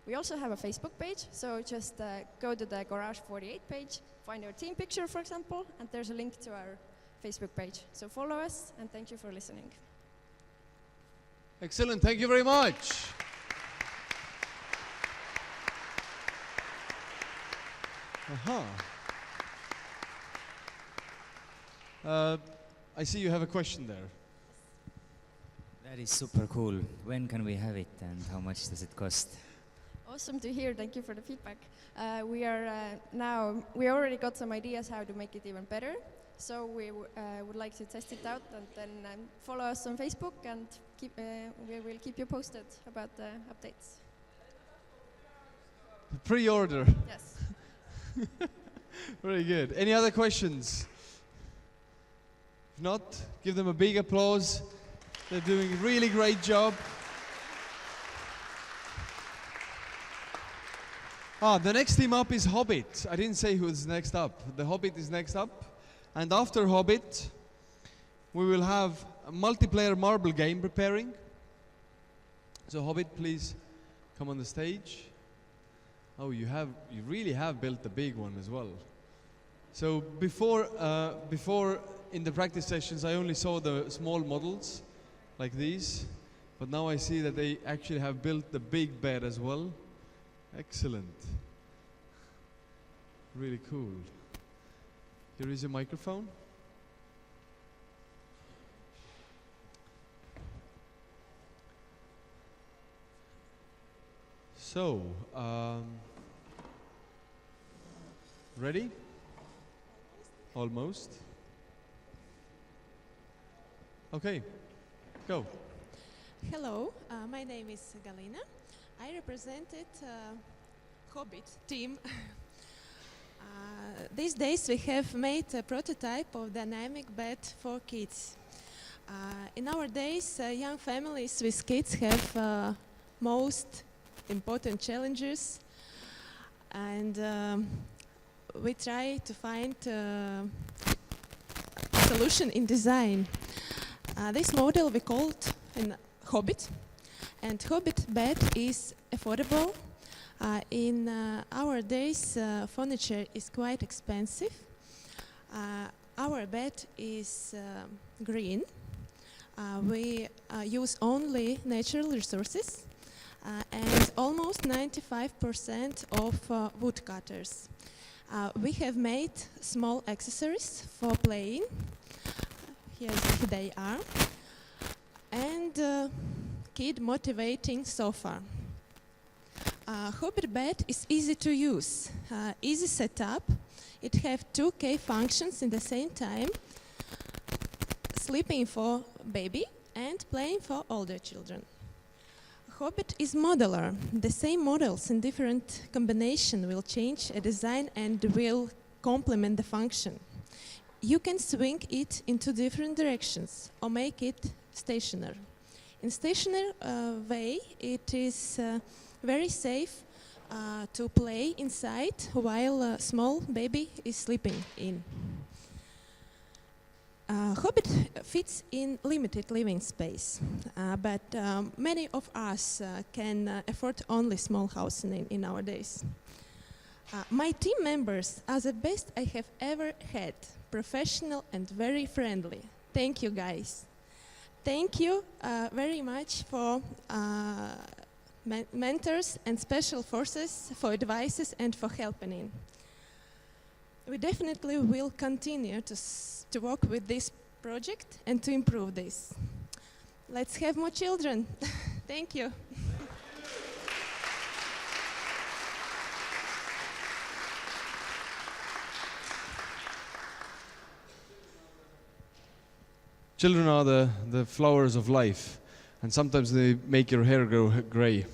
We also have a Facebook page, so just go to the Garage48 page, find our team picture, for example, and there's a link to our Facebook page. So follow us, and thank you for listening. Excellent, thank you very much. I see you have a question there. That is super cool. When can we have it and how much does it cost? Awesome to hear, thank you for the feedback. We already got some ideas how to make it even better. So we would like to test it out, and then follow us on Facebook, and we will keep you posted about the updates. Pre-order. Yes. Very good. Any other questions? If not, give them a big applause. They're doing a really great job. The next team up is Hobbit. I didn't say who's next up. The Hobbit is next up. And after Hobbit, we will have a multiplayer marble game preparing. So Hobbit, please come on the stage. Oh, you really have built the big one as well. So before in the practice sessions, I only saw the small models like these, but now I see that they actually have built the big bed as well. Excellent. Really cool. Here is your microphone. So, ready? Almost. Okay, go. Hello, my name is Galina. I represented Hobbit team. These days we have made a prototype of dynamic bed for kids. In our days, young families with kids have most important challenges, and we try to find a solution in design. This model we called in Hobbit, and Hobbit bed is affordable. In our days, furniture is quite expensive. Our bed is green. We use only natural resources, and almost 95% of woodcutters. We have made small accessories for playing. Here they are. And kid motivating sofa. Hobbit bed is easy to use, easy setup. It have 2 key functions in the same time: sleeping for baby and playing for older children. Hobbit is modular. The same models in different combination will change a design and will complement the function. You can swing it into different directions or make it stationary. In stationary way, it is very safe to play inside while a small baby is sleeping in. Hobbit fits in limited living space, but many of us can afford only small house in our days. My team members are the best I have ever had, professional and very friendly. Thank you, guys. Thank you very much for mentors and special forces, for advices and for helping in. We definitely will continue to work with this project and to improve this. Let's have more children. Thank you. Children are the flowers of life, and sometimes they make your hair go gray.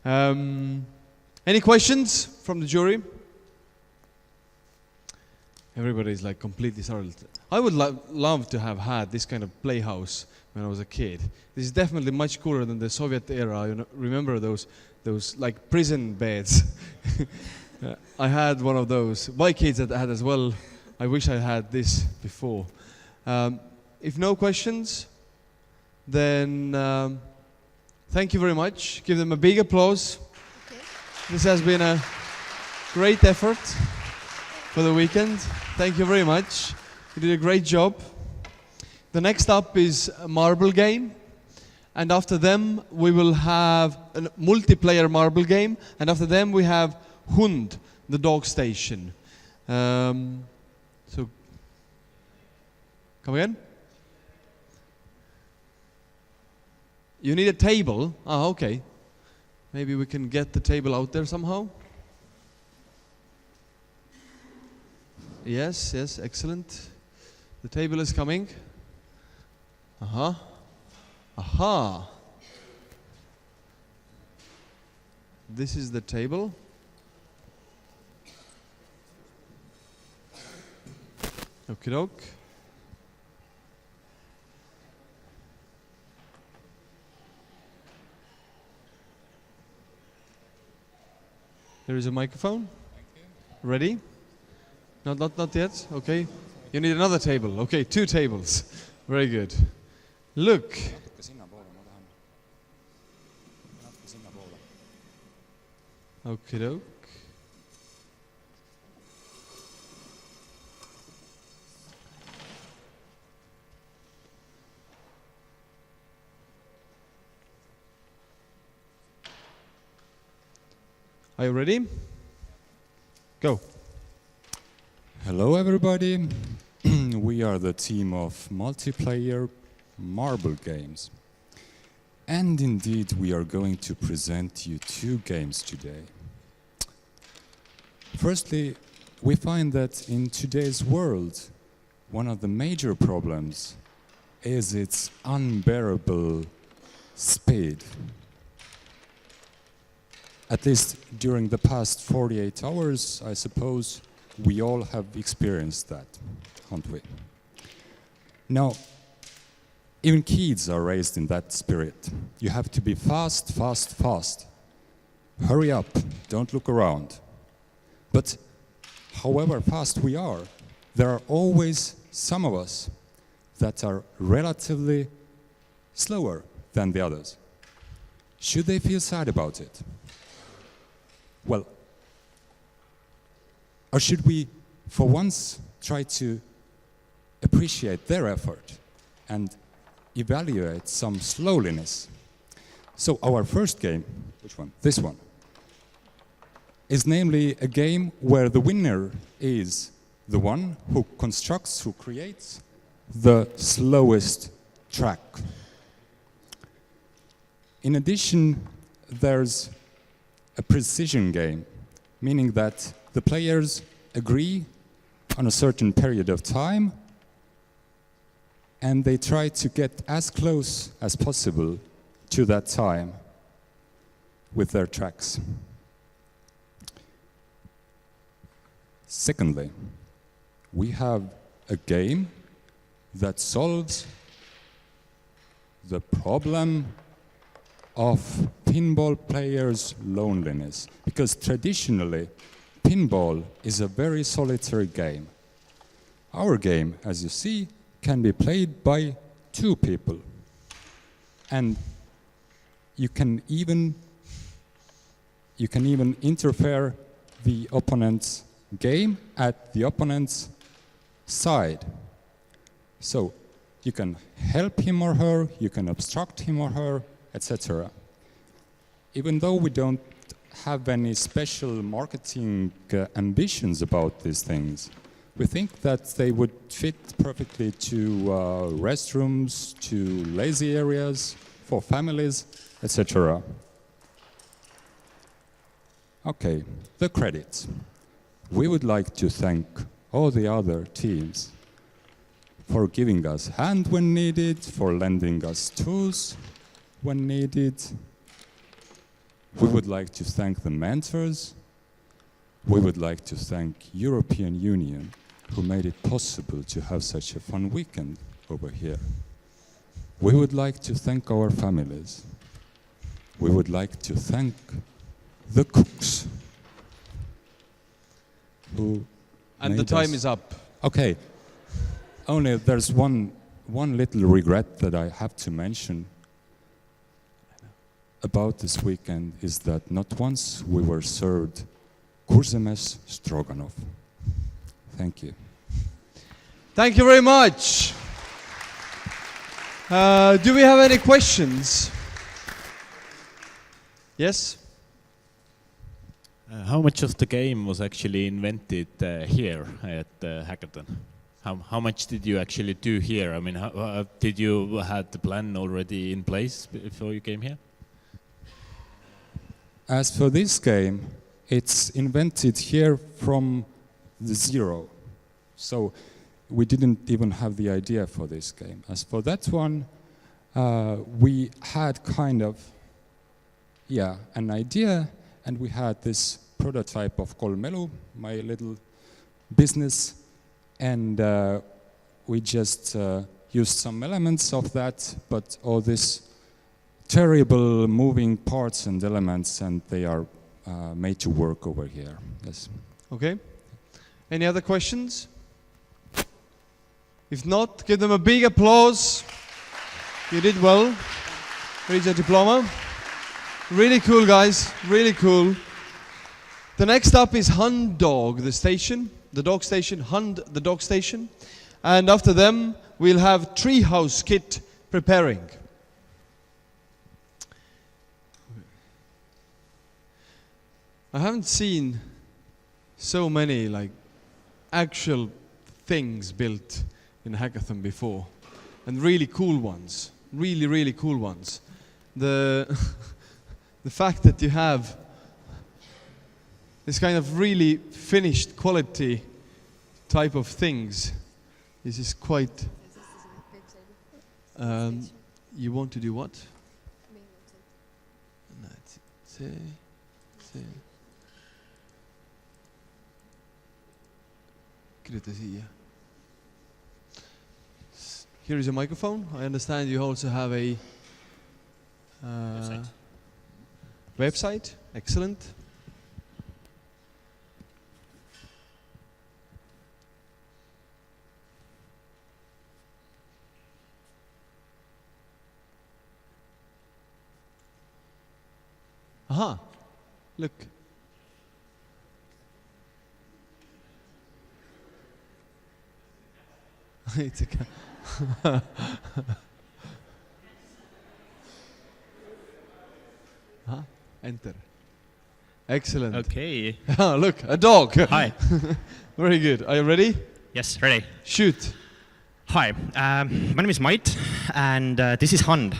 Any questions from the jury? Everybody's like completely startled. I would love to have had this kind of playhouse when I was a kid. This is definitely much cooler than the Soviet era. You know, remember those like prison beds? I had one of those. My kids had as well. I wish I had this before. If no questions, then thank you very much. Give them a big applause. Okay. This has been a great effort for the weekend. Thank you very much. You did a great job. The next up is a marble game. And after them, we will have a multiplayer marble game. And after them, we have Hund, the dog station. So, come again? You need a table? Ah, okay. Maybe we can get the table out there somehow. Yes, yes, excellent. The table is coming. Aha. Aha. This is the table. Okie doke. There is a microphone. Ready? Not yet? Okay. You need another table. Okay, 2 tables. Very good. Look. Okie doke. Are you ready? Go. Hello everybody. We are the team of multiplayer marble games. And indeed we are going to present you 2 games today. Firstly, we find that in today's world, one of the major problems is its unbearable speed. At least during the past 48 hours, I suppose we all have experienced that, haven't we? Now, even kids are raised in that spirit. You have to be fast, fast, fast. Hurry up, don't look around. But however fast we are, there are always some of us that are relatively slower than the others. Should they feel sad about it? Well, or should we, for once, try to appreciate their effort and evaluate some slowliness? So our first game, which one? This one, is namely a game where the winner is the one who constructs, who creates the slowest track. In addition, there's a precision game, meaning that the players agree on a certain period of time and they try to get as close as possible to that time with their tracks. Secondly, we have a game that solves the problem of pinball players' loneliness, because traditionally pinball is a very solitary game. Our game, as you see, can be played by 2 people, and you can even interfere the opponent's game at the opponent's side. So you can help him or her, you can obstruct him or her, etc. Even though we don't have any special marketing ambitions about these things, we think that they would fit perfectly to restrooms, to lazy areas, for families, etc. Okay, the credits. We would like to thank all the other teams for giving us hand when needed, for lending us tools when needed. We would like to thank the mentors. We would like to thank European Union, who made it possible to have such a fun weekend over here. We would like to thank our families. We would like to thank the cooks who And the time is up. Okay. Only there's one little regret that I have to mention about this weekend is that not once we were served Kurzemes Stroganov. Thank you. Thank you very much. Do we have any questions? Yes? How much of the game was actually invented here at Hackathon? How much did you actually do here? I mean, did you had the plan already in place before you came here? As for this game, it's invented here from the zero. So we didn't even have the idea for this game. As for that one, we had kind of, an idea, and we had this prototype of Kolmelu, my little business, and we just used some elements of that, but all this terrible moving parts and elements, and they are made to work over here. Yes. Okay. Any other questions? If not, give them a big applause. You did well. Reach a diploma. Really cool, guys. Really cool. The next up is Hund Dog, the station. The dog station. Hund, the dog station. And after them, we'll have Treehouse Kit preparing. I haven't seen so many like actual things built in a hackathon before, and really cool ones, really cool ones. The the fact that you have this kind of really finished quality type of things, this is quite. You want to do what? Here is a microphone. I understand you also have a website. Excellent. Aha, look. It's a enter. Excellent. Okay. Oh, look, a dog. Hi. Very good. Are you ready? Yes, ready. Shoot. Hi, my name is Mait, and this is Hand.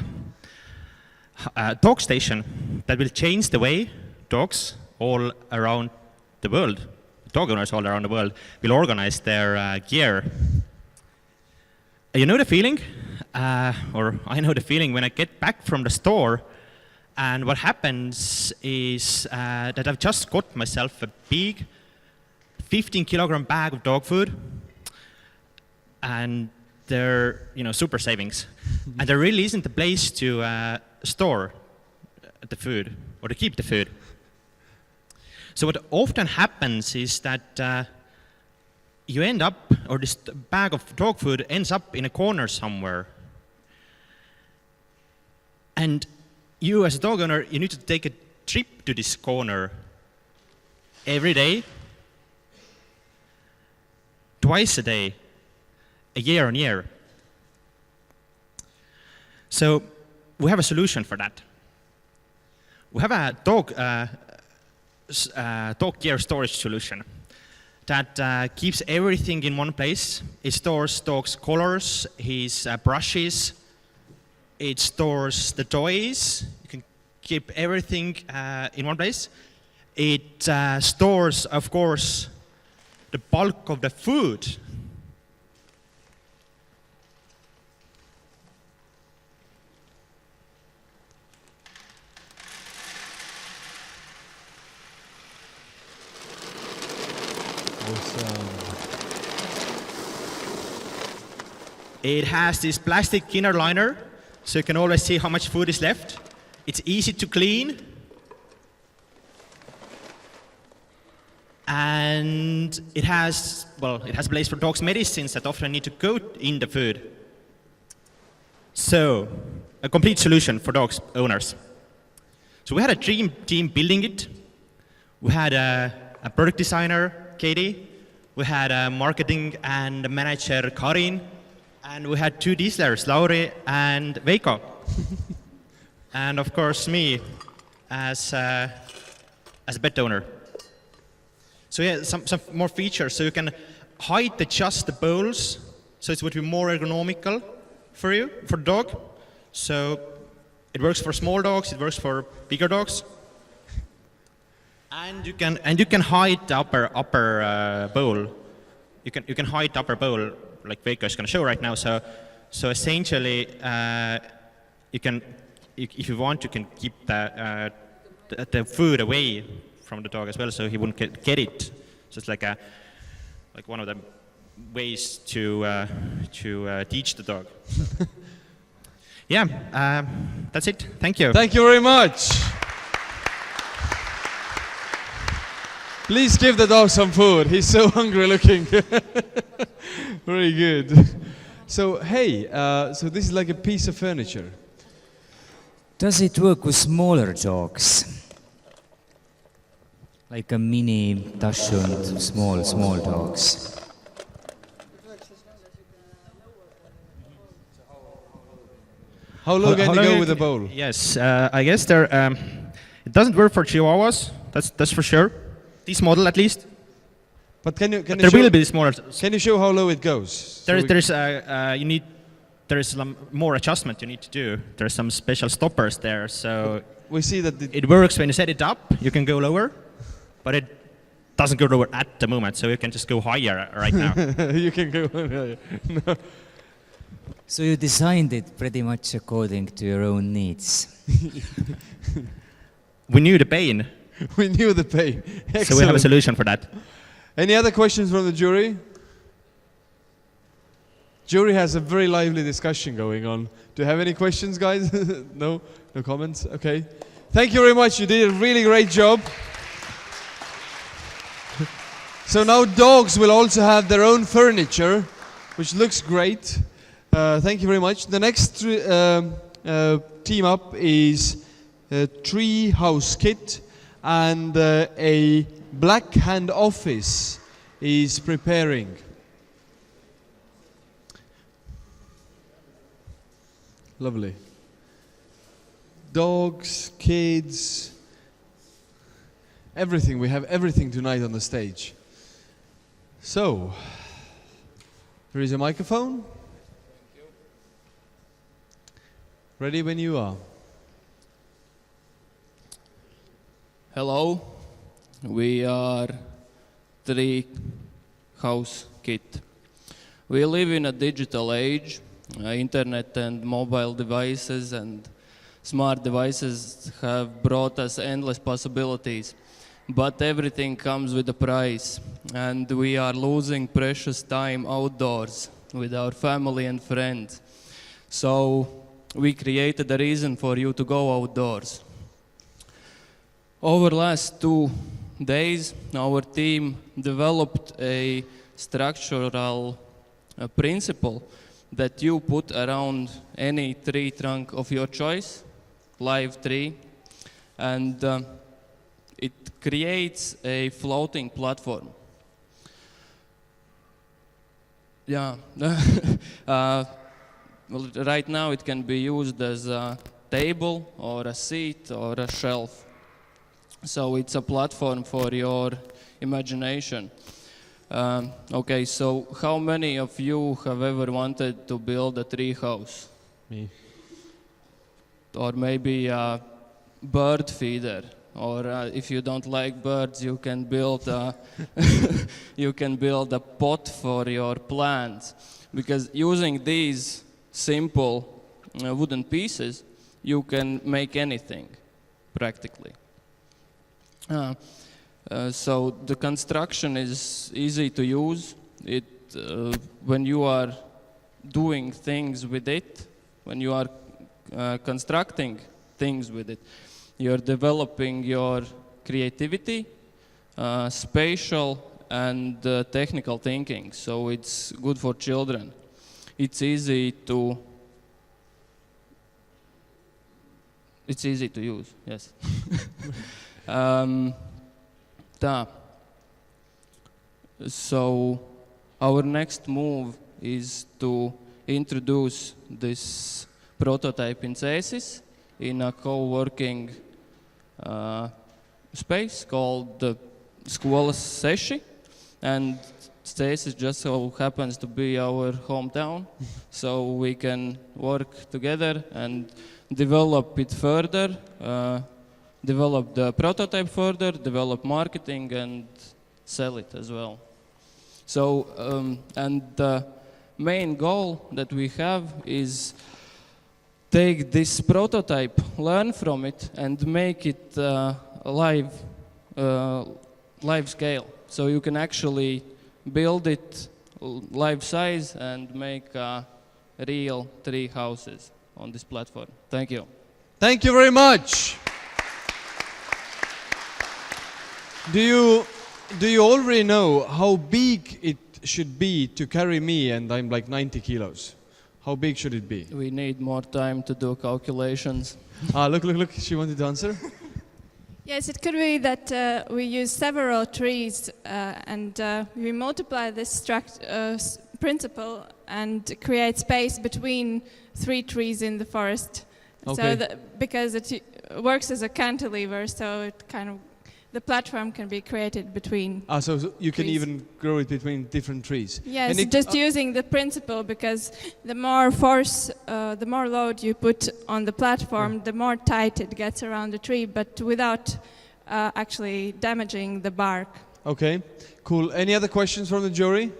A dog station that will change the way dogs all around the world, dog owners all around the world, will organize their gear. You know the feeling, or I know the feeling when I get back from the store, and what happens is that I've just got myself a big 15-kilogram bag of dog food, and they're super savings, and there really isn't a place to store the food or to keep the food. So what often happens is that you end up, or this bag of dog food ends up in a corner somewhere. And you as a dog owner, you need to take a trip to this corner every day, twice a day, a year on year. So we have a solution for that. We have a dog gear storage solution that keeps everything in one place. It stores dog's collars, his brushes. It stores the toys. You can keep everything in one place. It stores, of course, the bulk of the food. It has this plastic inner liner, so you can always see how much food is left. It's easy to clean. And it has a place for dogs' medicines that often need to go in the food. So, a complete solution for dogs owners. So we had a dream team building it. We had a product designer, Katie. We had a marketing and manager, Karin. And we had two dieselers, Lauri and Veiko. And of course me as a pet owner. So yeah, some more features. So you can height adjust the bowls, so it would be more ergonomical for you, for the dog. So it works for small dogs, it works for bigger dogs. And you can height the upper bowl. You can height the upper bowl, like Veiko is going to show right now. So essentially, you can, if you want, you can keep the food away from the dog as well, so he wouldn't get it. So it's like one of the ways to teach the dog. So. Yeah, that's it. Thank you. Thank you very much. Please give the dog some food. He's so hungry looking. Very good. So, hey, so this is like a piece of furniture. Does it work with smaller dogs? Like a mini Dachshund, small dogs? How low can you go with the bowl? Yes, I guess it doesn't work for Chihuahuas That's for sure. This model at least. But can you there will be smaller. Can you show how low it goes? There's some more adjustment you need to do. There's some special stoppers there, so we see that it works when you set it up. You can go lower, but it doesn't go lower at the moment, so you can just go higher right now. You can go higher. No. So you designed it pretty much according to your own needs. We knew the pain. We knew the pain. Excellent. So we have a solution for that. Any other questions from the jury? Jury has a very lively discussion going on. Do you have any questions, guys? No? No comments? Okay. Thank you very much. You did a really great job. So now dogs will also have their own furniture, which looks great. Thank you very much. The next team up is a tree house kit, and a black hand office is preparing. Lovely. Dogs, kids, everything. We have everything tonight on the stage. So, there is a microphone. Ready when you are. Hello, we are Tree House Kit. We live in a digital age. Internet and mobile devices and smart devices have brought us endless possibilities, but everything comes with a price, and we are losing precious time outdoors with our family and friends. So we created a reason for you to go outdoors. Over the last 2 days, our team developed a structural principle that you put around any tree trunk of your choice, live tree, and it creates a floating platform. Yeah, well, right now it can be used as a table or a seat or a shelf. So it's a platform for your imagination. Okay, so how many of you have ever wanted to build a tree house? Me. Or maybe a bird feeder, or if you don't like birds, you can build a you can build a pot for your plants. Because using these simple wooden pieces, you can make anything, practically. So the construction is easy to use. When you are doing things with it, when you are constructing things with it, you're developing your creativity, spatial and technical thinking. So it's good for children. It's easy to use, yes. So our next move is to introduce this prototype in Cēsis in a co-working space called the Skolas 6, and Cēsis just so happens to be our hometown, so we can work together and develop it further, develop the prototype further, develop marketing, and sell it as well. So, and the main goal that we have is take this prototype, learn from it, and make it live scale. So you can actually build it live size and make real tree houses on this platform. Thank you. Thank you very much. Do you already know how big it should be to carry me, and I'm like 90 kilos? How big should it be? We need more time to do calculations. Look, she wanted to answer. Yes, it could be that we use several trees and we multiply this principle and create space between 3 trees in the forest. Okay. So because it works as a cantilever, so it kind of the platform can be created between. So you can trees. even grow it between different trees. Yes, And it- just using the principle, because the more force, the more load you put on the platform, the more tight it gets around the tree, but without actually damaging the bark. Okay, cool. Any other questions from the jury?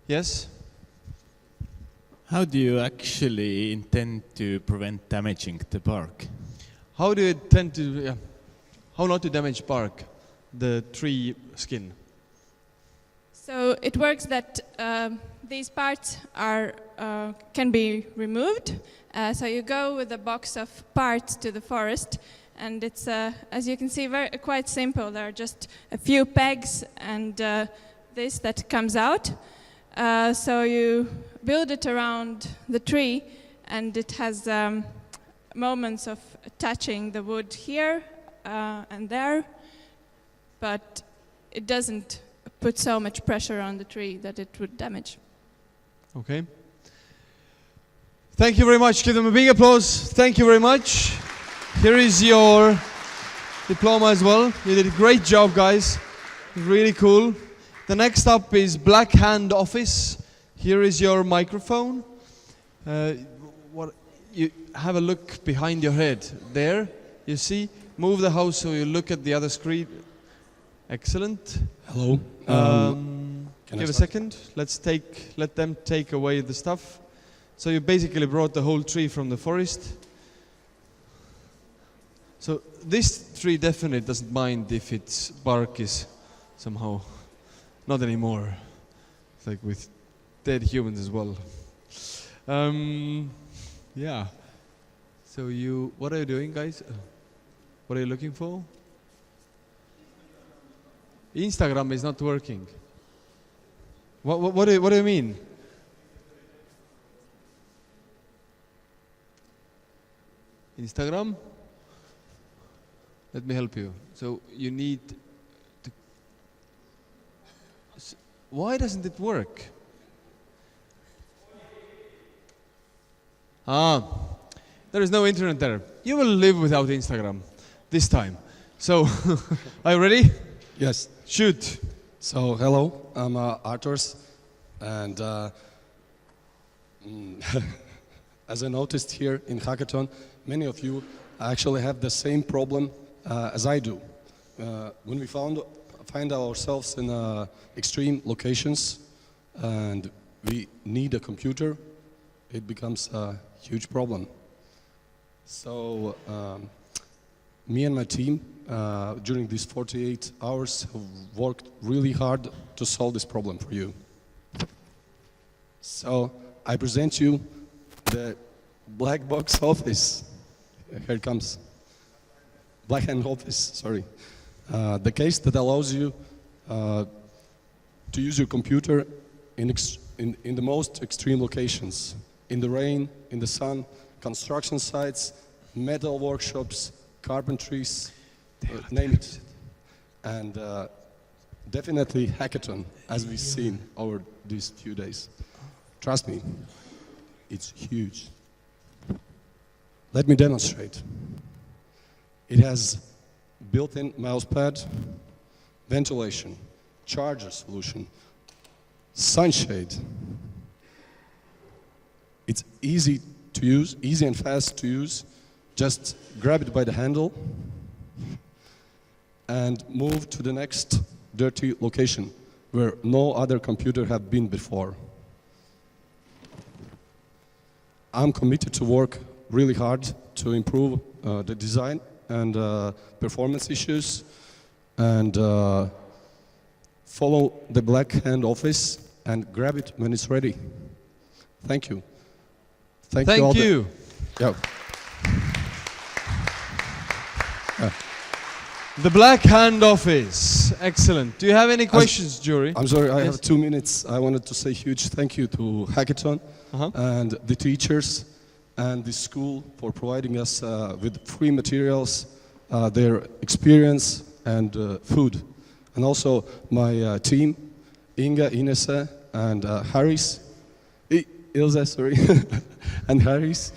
Yes? How do you actually intend to prevent damaging the bark? How do you tend to, how not to damage bark, the tree skin? So it works that these parts are can be removed. So you go with a box of parts to the forest, and it's as you can see quite simple. There are just a few pegs and this that comes out. So you build it around the tree, and it has moments of touching the wood here and there, but it doesn't put so much pressure on the tree that it would damage. Okay. Thank you very much. Give them a big applause. Thank you very much. Here is your diploma as well. You did a great job, guys. Really cool. The next up is Black Hand Office. Here is your microphone. What you have a look behind your head. There, you see. Move the house so you look at the other screen. Excellent. Hello. Give a second. Let them take away the stuff. So you basically brought the whole tree from the forest. So this tree definitely doesn't mind if its bark is somehow not anymore. It's like with dead humans as well. Yeah. So what are you doing, guys? What are you looking for? Instagram is not working. What do you mean? Instagram? Let me help you. So you need to... Why doesn't it work? There is no internet there. You will live without Instagram this time. So, are you ready? Yes. Shoot. So, hello, I'm Arturs, and as I noticed here in Hackathon, many of you actually have the same problem as I do. When we find ourselves in extreme locations and we need a computer, it becomes a huge problem. So me and my team during these 48 hours have worked really hard to solve this problem for you. So I present you the black box office. Here it comes. Black hand office, sorry. The case that allows you to use your computer in the most extreme locations. In the rain, in the sun, construction sites, metal workshops, carpentries, name it. And definitely hackathon, as we've seen over these few days. Trust me, it's huge. Let me demonstrate. It has built-in mousepad, ventilation, charger solution, sunshade. It's easy to use, easy and fast to use. Just grab it by the handle and move to the next dirty location where no other computer have been before. I'm committed to work really hard to improve the design and performance issues and follow the black hand office and grab it when it's ready. Thank you. Thank you all. Yeah. The Black Hand Office. Excellent. Do you have any questions, jury? I'm sorry, I have 2 minutes. I wanted to say huge thank you to Hackathon and the teachers and the school for providing us with free materials, their experience and food. And also my team, Inga, Inessa, and Harris. Ilse, sorry, and Harris,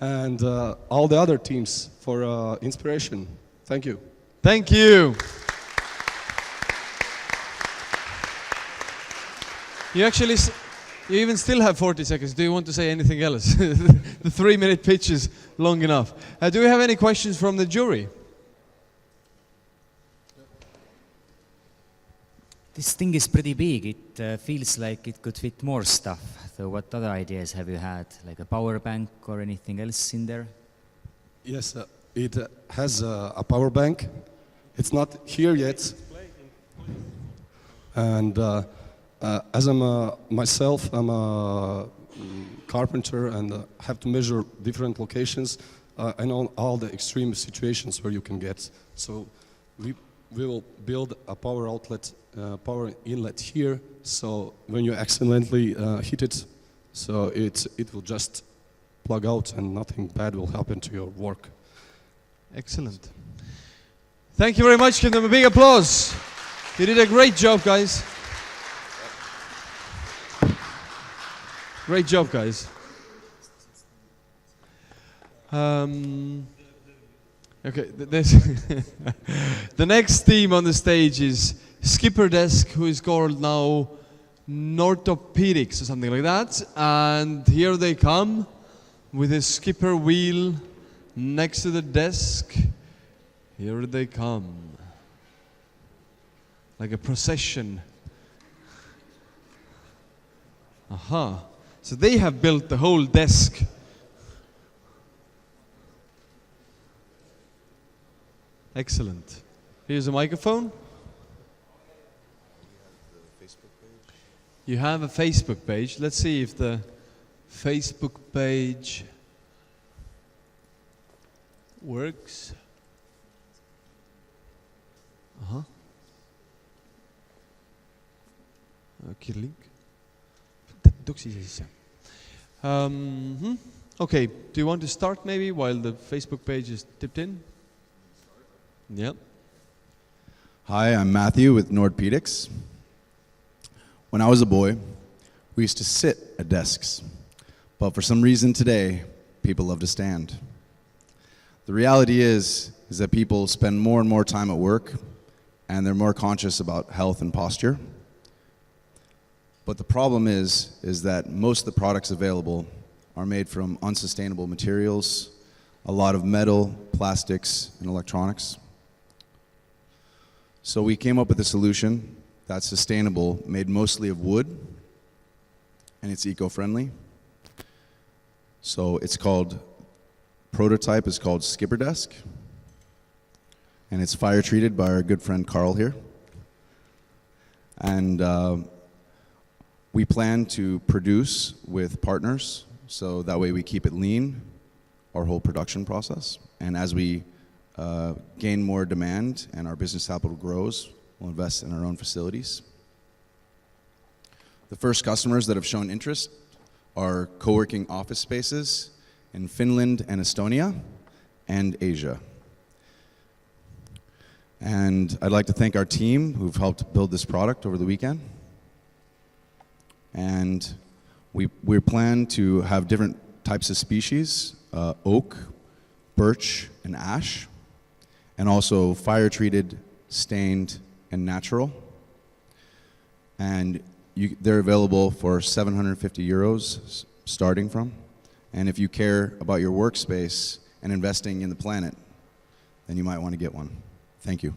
and all the other teams for inspiration. Thank you. Thank you. You actually, you even still have 40 seconds. Do you want to say anything else? The 3-minute pitch is long enough. Do we have any questions from the jury? This thing is pretty big. It feels like it could fit more stuff. So what other ideas have you had? Like a power bank or anything else in there? Yes, it has a power bank. It's not here yet. And as myself, I'm a carpenter and have to measure different locations. I know all the extreme situations where you can get. So we will build a power outlet, power inlet here. So when you accidentally hit it, so it will just plug out and nothing bad will happen to your work. Excellent. Thank you very much. Give them a big applause. You did a great job, guys. Great job, guys. Okay, the next team on the stage is Skipper Desk, who is called now Northopedics or something like that. And here they come with a skipper wheel next to the desk. Here they come. Like a procession. Aha. So they have built the whole desk. Excellent. Here's a microphone. You have a Facebook page. Let's see if the Facebook page works. Uh-huh. Kirlink. Okay, do you want to start maybe while the Facebook page is tipped in? Yep. Hi, I'm Matthew with Nordpedics. When I was a boy, we used to sit at desks, but for some reason today, people love to stand. The reality is that people spend more and more time at work, and they're more conscious about health and posture. But the problem is that most of the products available are made from unsustainable materials, a lot of metal, plastics, and electronics. So we came up with a solution that's sustainable, made mostly of wood, and it's eco-friendly. So it's called, prototype is called Skipper Desk, and it's fire treated by our good friend Carl here. And we plan to produce with partners, so that way we keep it lean, our whole production process. And as we gain more demand and our business capital grows, we'll invest in our own facilities. The first customers that have shown interest are co-working office spaces in Finland and Estonia and Asia. And I'd like to thank our team who've helped build this product over the weekend. And we plan to have different types of species, oak, birch, and ash, and also fire-treated, stained, and natural. And they're available for 750 euros starting from. And if you care about your workspace and investing in the planet, then you might want to get one. Thank you.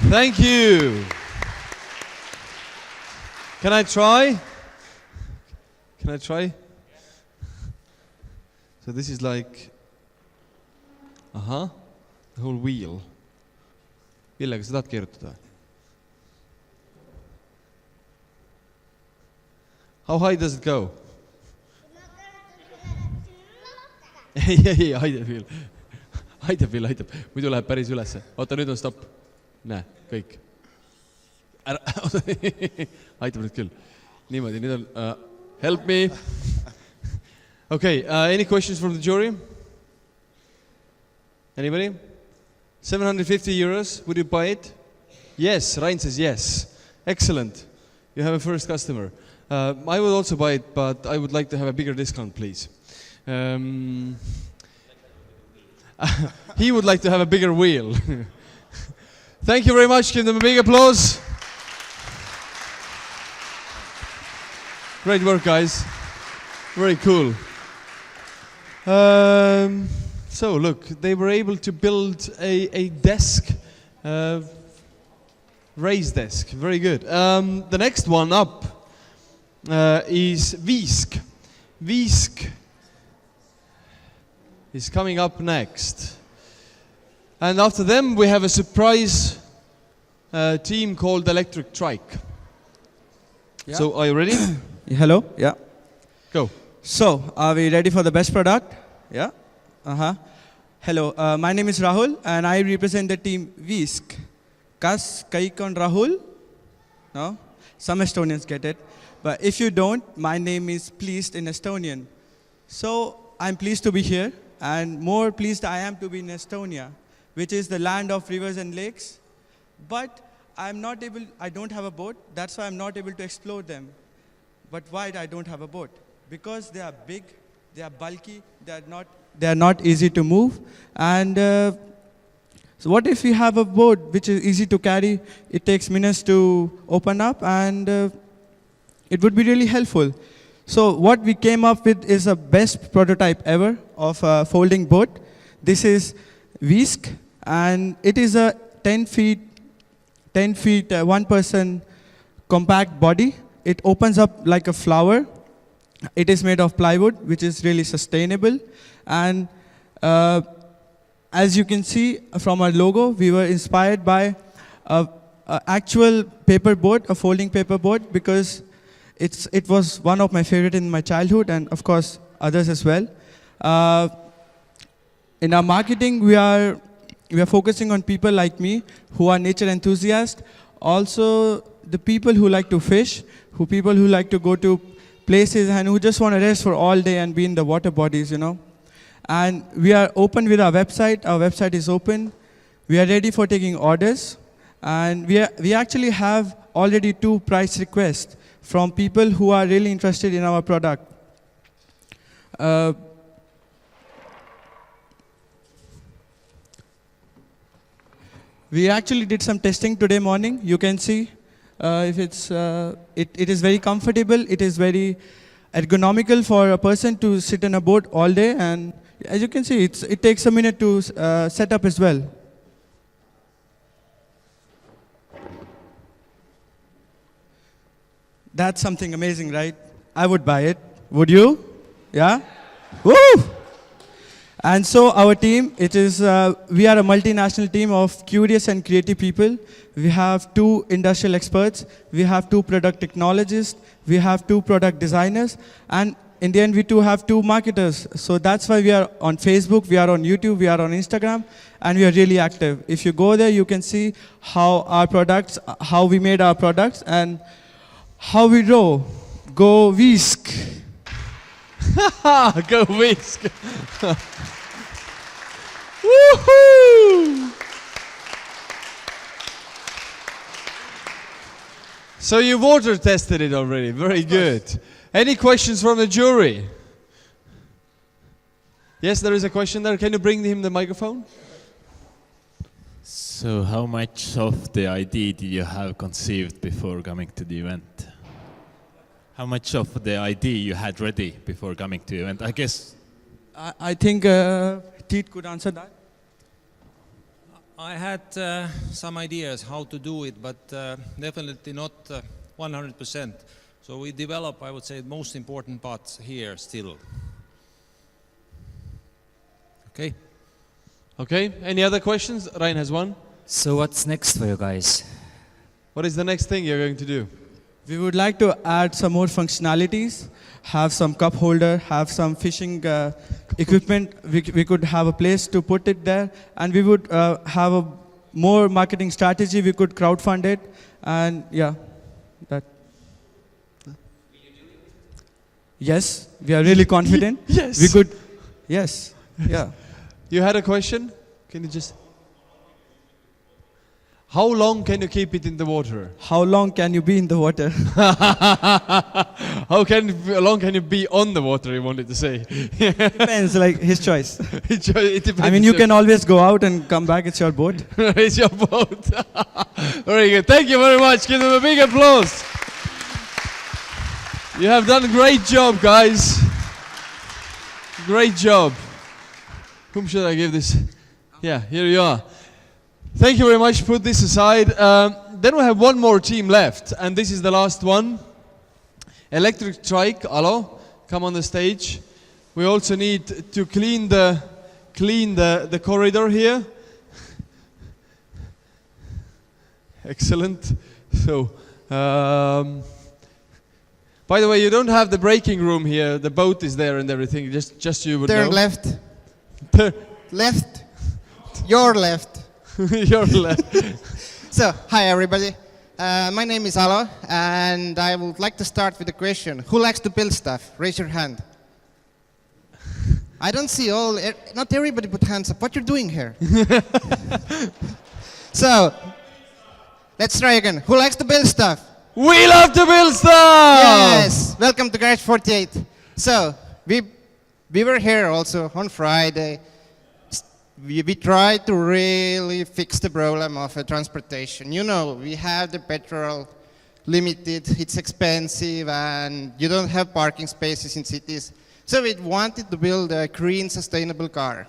Thank you. Can I try? Can I try? So this is like, the whole wheel. Millega sa tahad keerutada? How high does it go? ei, aitab. Muidu läheb päris ülesse. Oota, nüüd on stopp. Näe, kõik. Aitab nüüd küll. Niimoodi, nüüd on, help me. Okay, any questions from the jury? Anybody? 750 euros, would you buy it? Yes, Rain says yes. Excellent. You have a first customer. I would also buy it, but I would like to have a bigger discount, please. he would like to have a bigger wheel. Thank you very much. Give them a big applause. Great work, guys. Very cool. So look, they were able to build a desk, raised desk. Very good. The next one up is Visk. Visk is coming up next. And after them, we have a surprise team called Electric Trike. Yeah. So, are you ready? Hello, yeah. Go. So, are we ready for the best product? Yeah? Hello, my name is Rahul and I represent the team Visk. Kas Kaikon Rahul? No? Some Estonians get it. But if you don't, my name is pleased in Estonian. So, I'm pleased to be here, and more pleased I am to be in Estonia, which is the land of rivers and lakes. But I don't have a boat, that's why I'm not able to explore them. But why I don't have a boat? Because they are big, they are bulky, they are not easy to move. And so what if you have a boat which is easy to carry? It takes minutes to open up, and it would be really helpful. So what we came up with is the best prototype ever of a folding boat. This is Visk, and it is a 10 feet, one-person compact body. It opens up like a flower. It is made of plywood, which is really sustainable. And as you can see from our logo, we were inspired by an actual paper boat, a folding paper boat, because it was one of my favorite in my childhood, and of course others as well. In our marketing, we are focusing on people like me who are nature enthusiasts, also the people who like to fish, people who like to go to places and who just want to rest for all day and be in the water bodies, you know. And we are open with our website. Our website is open. We are ready for taking orders, and we actually have already 2 price requests from people who are really interested in our product. We actually did some testing today morning. You can see if it is very comfortable. It is very ergonomical for a person to sit in a boat all day, and as you can see, it takes a minute to set up as well. That's something amazing, right? I would buy it. Would you? Yeah? Woo! And so our team, we are a multinational team of curious and creative people. We have 2 industrial experts. We have 2 product technologists. We have 2 product designers. And in the end, we too have 2 marketers. So that's why we are on Facebook, we are on YouTube, we are on Instagram, and we are really active. If you go there, you can see how we made our products, and how we row. Go Visk. Go Visk. Woohoo! So you water tested it already. Very good. Any questions from the jury? Yes, there is a question there. Can you bring him the microphone? So how much of the idea did you have conceived before coming to the event? How much of the idea you had ready before coming to the event? I guess... I think Teet could answer that. I had some ideas how to do it, but definitely not 100%. So we develop, I would say, the most important parts here still. Okay. Okay, any other questions? Ryan has one. So what's next for you guys? What is the next thing you're going to do? We would like to add some more functionalities, have some cup holder, have some fishing equipment. We could have a place to put it there, and we would have a more marketing strategy. We could crowdfund it, and yeah, that. Yes, we are really confident. Yes. We could, yes, yeah. You had a question? Can you just... How long can you keep it in the water? How long can you be in the water? How long can you be on the water, he wanted to say. Depends, like his choice. It depends. I mean, you can always go out and come back. It's your boat. It's your boat. Very good. Thank you very much. Give them a big applause. You have done a great job, guys. Great job. Whom should I give this? Yeah, here you are. Thank you very much. Put this aside. Then we have one more team left, and this is the last one. Electric trike, Alo, come on the stage. We also need to clean the corridor here. Excellent. So, by the way, you don't have the breaking room here. The boat is there and everything. Just you would Turn know. left. Left. Your left. Your left. So, hi everybody. My name is Alo, and I would like to start with a question. Who likes to build stuff? Raise your hand. I don't see all, not everybody put hands up. What you're doing here? So, let's try again. Who likes to build stuff? We love to build stuff! Yes! Welcome to Garage48. So, we were here also on Friday. We tried to really fix the problem of transportation. You know, we have the petrol limited, it's expensive, and you don't have parking spaces in cities. So we wanted to build a green, sustainable car.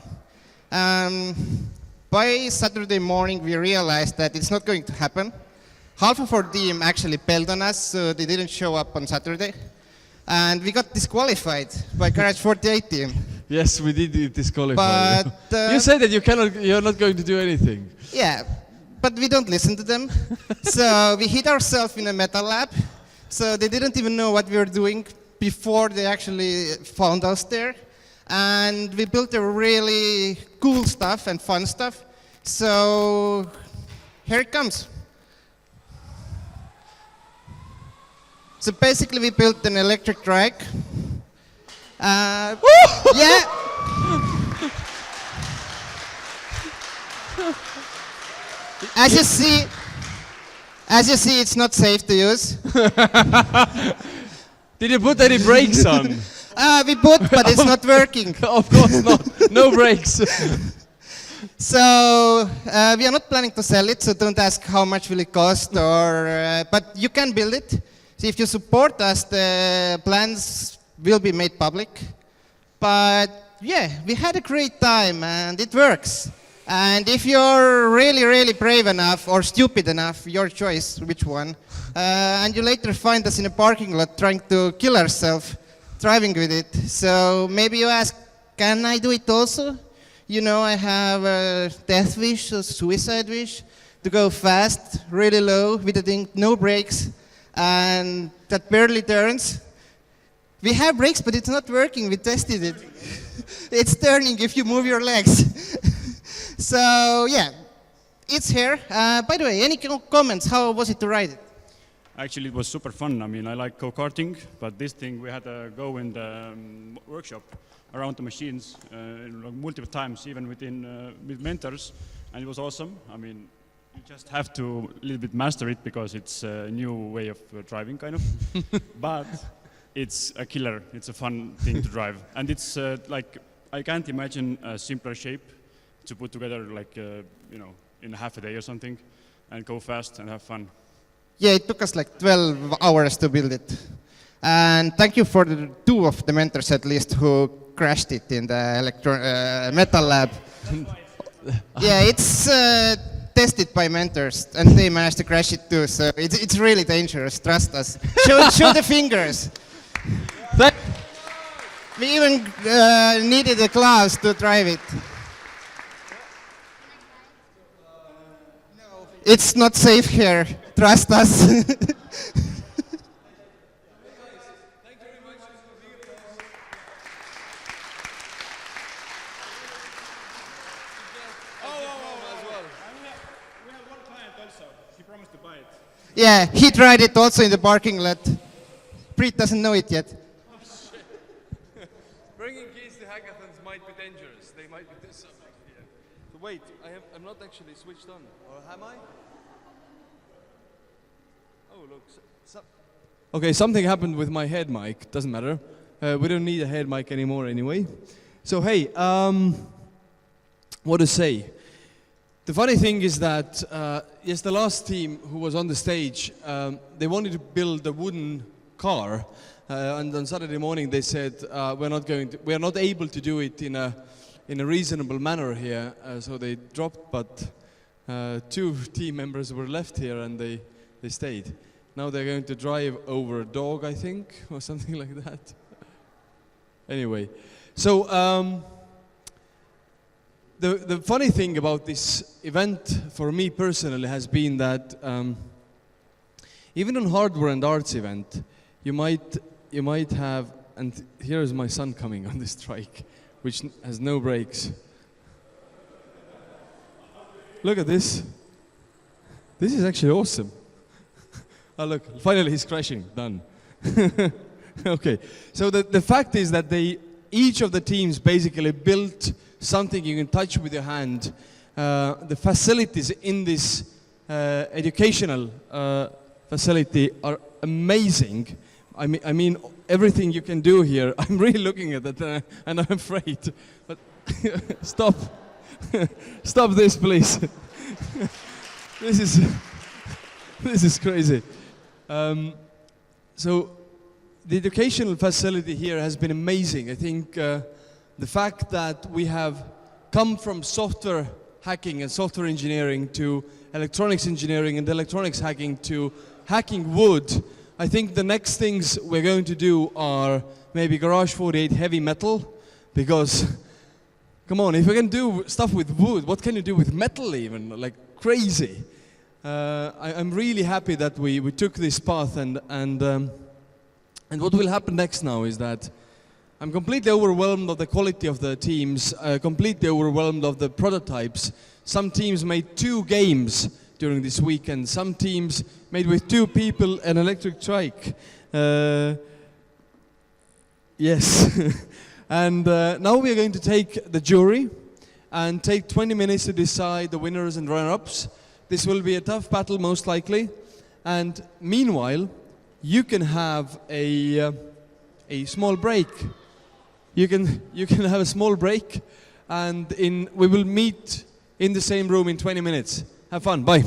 By Saturday morning, we realized that it's not going to happen. Half of our team actually bailed on us, so they didn't show up on Saturday. And we got disqualified by Garage48 team. Yes, we did disqualify. But you said that you're not going to do anything. Yeah, but we don't listen to them. So we hid ourselves in a metal lab. So they didn't even know what we were doing before they actually found us there. And we built a really cool stuff and fun stuff. So here it comes. So basically we built an electric trike. Yeah. As you see, it's not safe to use. Did you put any brakes on? We put, but it's not working. Of course not. No brakes. So we are not planning to sell it, so don't ask how much will it cost, or but you can build it. So if you support us, the plans will be made public. But yeah, we had a great time and it works. And if you're really, really brave enough or stupid enough, your choice, which one, and you later find us in a parking lot trying to kill ourselves driving with it. So maybe you ask, can I do it also? You know, I have a death wish, a suicide wish, to go fast, really low, with a thing, no brakes, and that barely turns. We have brakes, but it's not working. We tested it. It's turning if you move your legs. So yeah, it's here. By the way, any comments? How was it to ride it? Actually, it was super fun. I mean, I like go-karting, but this thing we had to go in the workshop around the machines multiple times, even with mentors, and it was awesome. I mean, you just have to a little bit master it because it's a new way of driving, kind of. But it's a killer. It's a fun thing to drive, and it's like I can't imagine a simpler shape to put together, like you know, in half a day or something, and go fast and have fun. Yeah, it took us like 12 hours to build it. And thank you for the 2 of the mentors at least who crashed it in the metal lab. Yeah, it's tested by mentors and they managed to crash it too, so it's really dangerous, trust us. Show the fingers. We even needed the gloves to drive it. It's not safe here. Trust us. Yeah, he tried it also in the parking lot. Preet doesn't know it yet. Oh, shit. Bringing keys to hackathons might be dangerous. They might be this subject here. So wait, I'm not actually switched on. Or am I? Oh, look. Okay, something happened with my head mic. Doesn't matter. We don't need a head mic anymore anyway. So hey, what to say? The funny thing is that yes, the last team who was on the stage, they wanted to build a wooden car, and on Saturday morning they said we are not able to do it in a reasonable manner here. So they dropped, but 2 team members were left here and they stayed. Now they're going to drive over a dog, I think, or something like that. Anyway, so the funny thing about this event for me personally has been that even on hardware and arts event, you might have, and here is my son coming on this trike, which has no brakes. Look at this. This is actually awesome. Oh look, finally he's crashing, done. Okay, so the fact is that each of the teams basically built something you can touch with your hand. The facilities in this educational facility are amazing. I mean, everything you can do here. I'm really looking at it and I'm afraid. But stop. Stop this, please. This is crazy. So the educational facility here has been amazing. I think the fact that we have come from software hacking and software engineering to electronics engineering and electronics hacking to hacking wood, I think the next things we're going to do are maybe Garage48 heavy metal, because come on, if we can do stuff with wood, what can you do with metal even? Like crazy. I'm really happy that we took this path, and what will happen next now is that I'm completely overwhelmed of the quality of the teams, completely overwhelmed of the prototypes. Some teams made 2 games during this weekend. Some teams made with 2 people an electric trike. Yes. And now we are going to take the jury and take 20 minutes to decide the winners and runner-ups. This will be a tough battle, most likely. And meanwhile, you can have a small break. You can have a small break, and we will meet in the same room in 20 minutes. Have fun. Bye.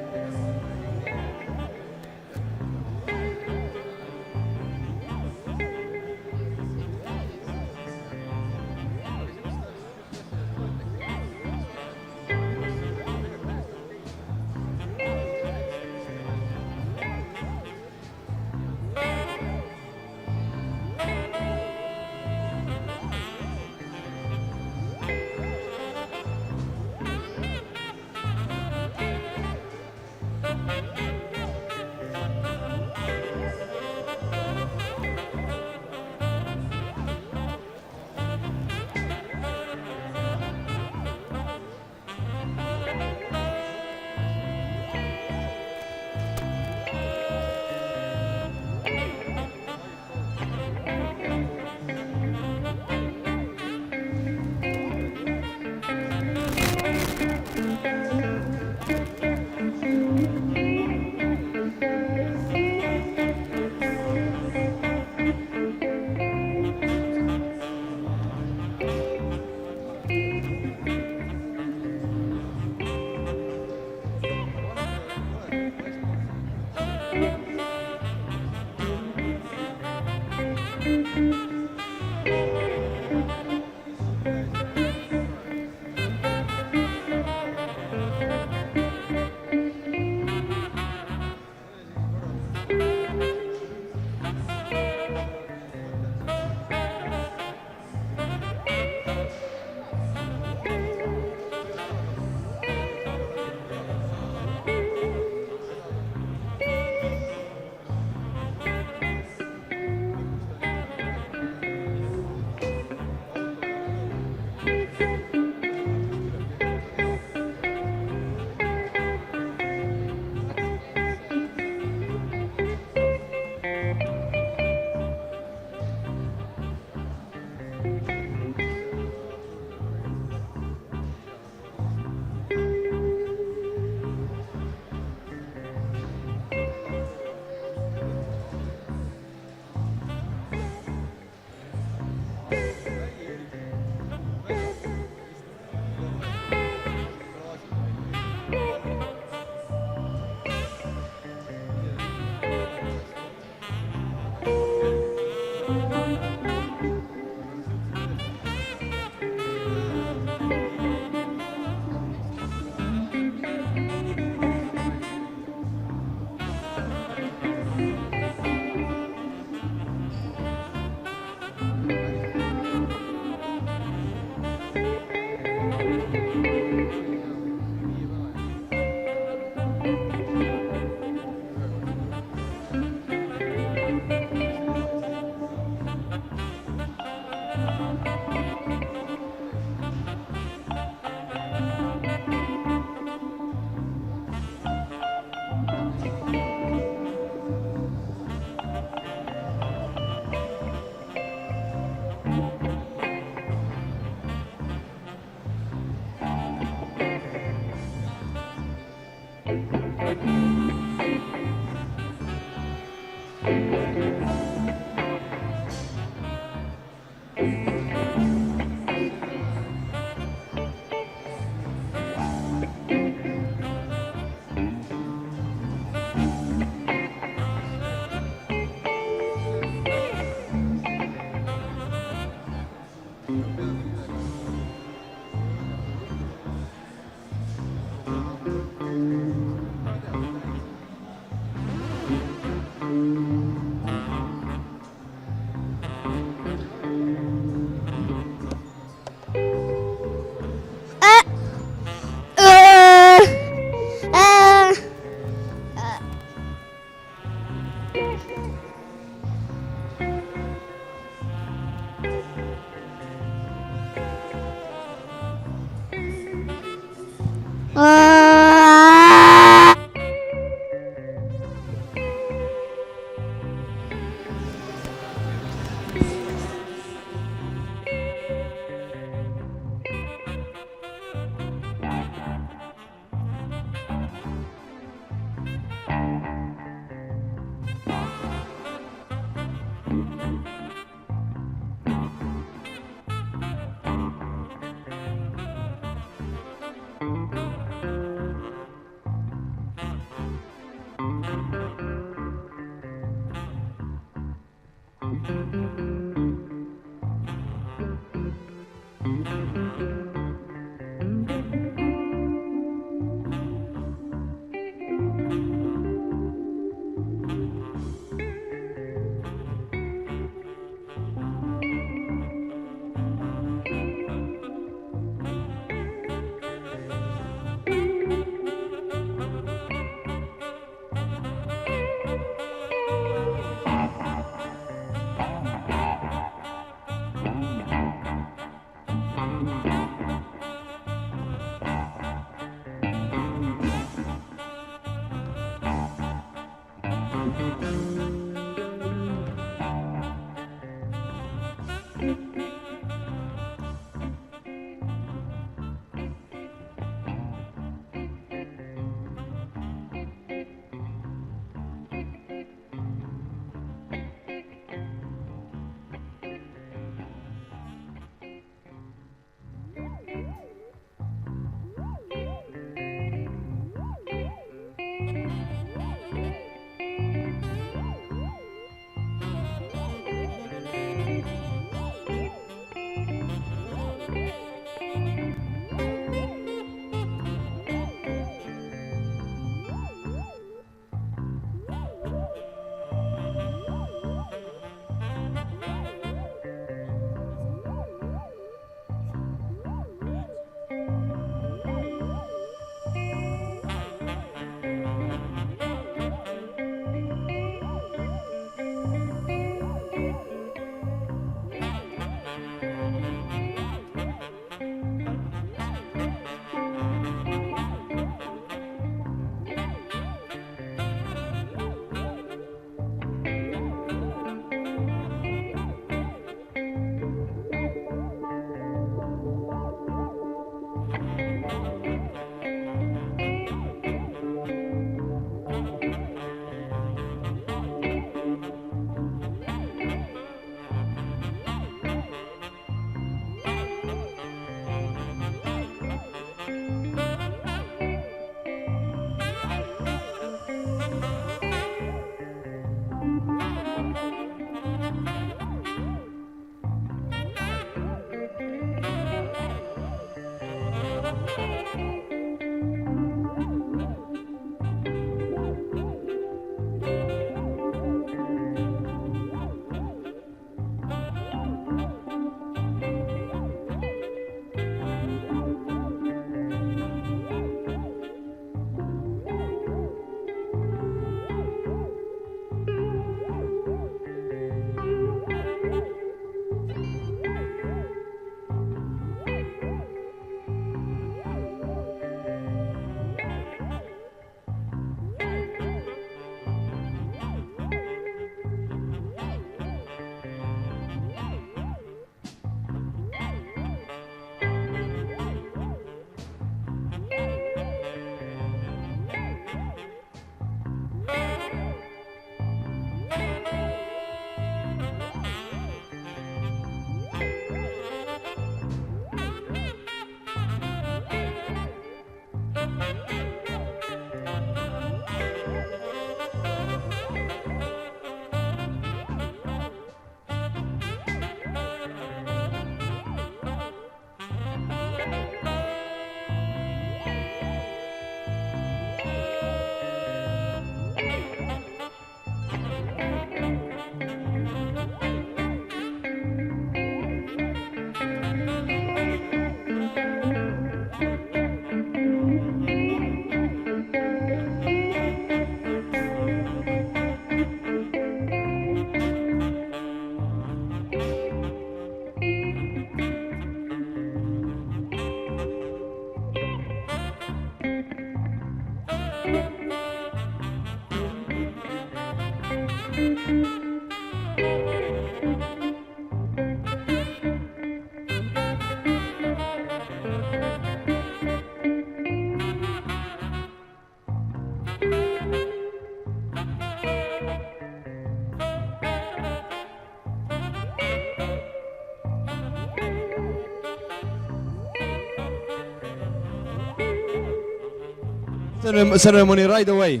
ceremony right away.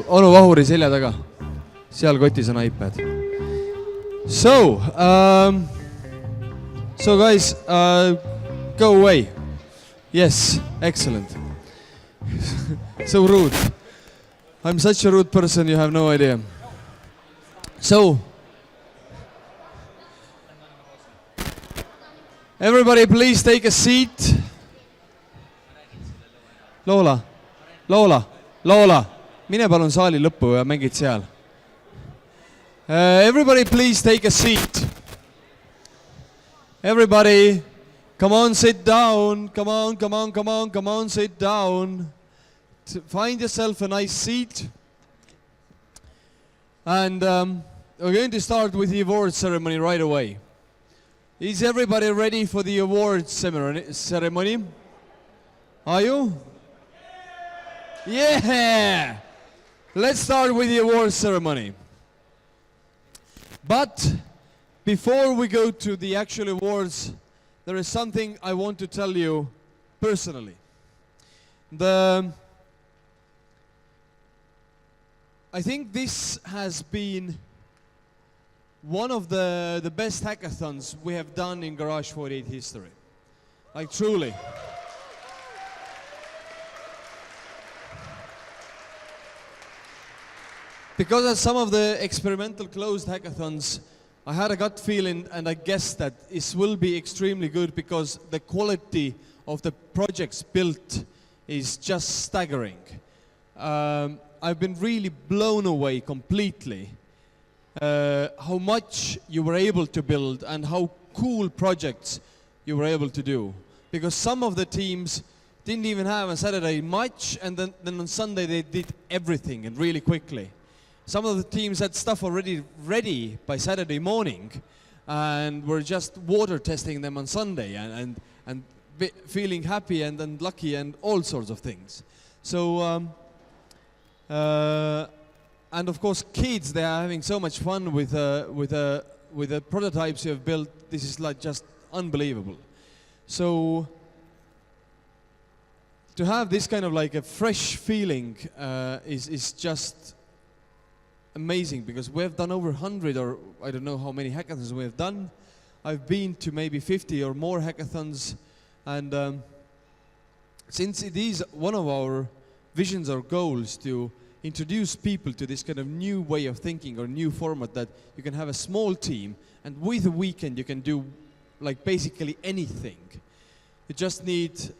onu Vahuri selja taga, seal kotis on iPad. So guys, go away. Yes, excellent. So rude. I'm such a rude person, you have no idea. So, everybody please take a seat. Loola, mine palun saali lõppu ja mängid seal. Everybody please take a seat. Everybody, come on, sit down. Come on, sit down. Find yourself a nice seat. And we're going to start with the awards ceremony right away. Is everybody ready for the awards ceremony? Are you? Yeah! Let's start with the awards ceremony. But before we go to the actual awards, there is something I want to tell you personally. I think this has been one of the best hackathons we have done in Garage48 history. Like truly. Because at some of the experimental closed hackathons, I had a gut feeling and I guessed that it will be extremely good because the quality of the projects built is just staggering. I've been really blown away completely how much you were able to build and how cool projects you were able to do. Because some of the teams didn't even have on Saturday much, and then on Sunday they did everything and really quickly. Some of the teams had stuff already ready by Saturday morning and were just water testing them on Sunday and feeling happy and lucky and all sorts of things. So, and of course kids, they are having so much fun with the prototypes you have built. This is like just unbelievable. So, to have this kind of like a fresh feeling is just amazing, because we have done over 100 or I don't know how many hackathons we have done. I've been to maybe 50 or more hackathons, and since it is one of our visions or goals to introduce people to this kind of new way of thinking or new format, that you can have a small team and with a weekend you can do like basically anything. You just need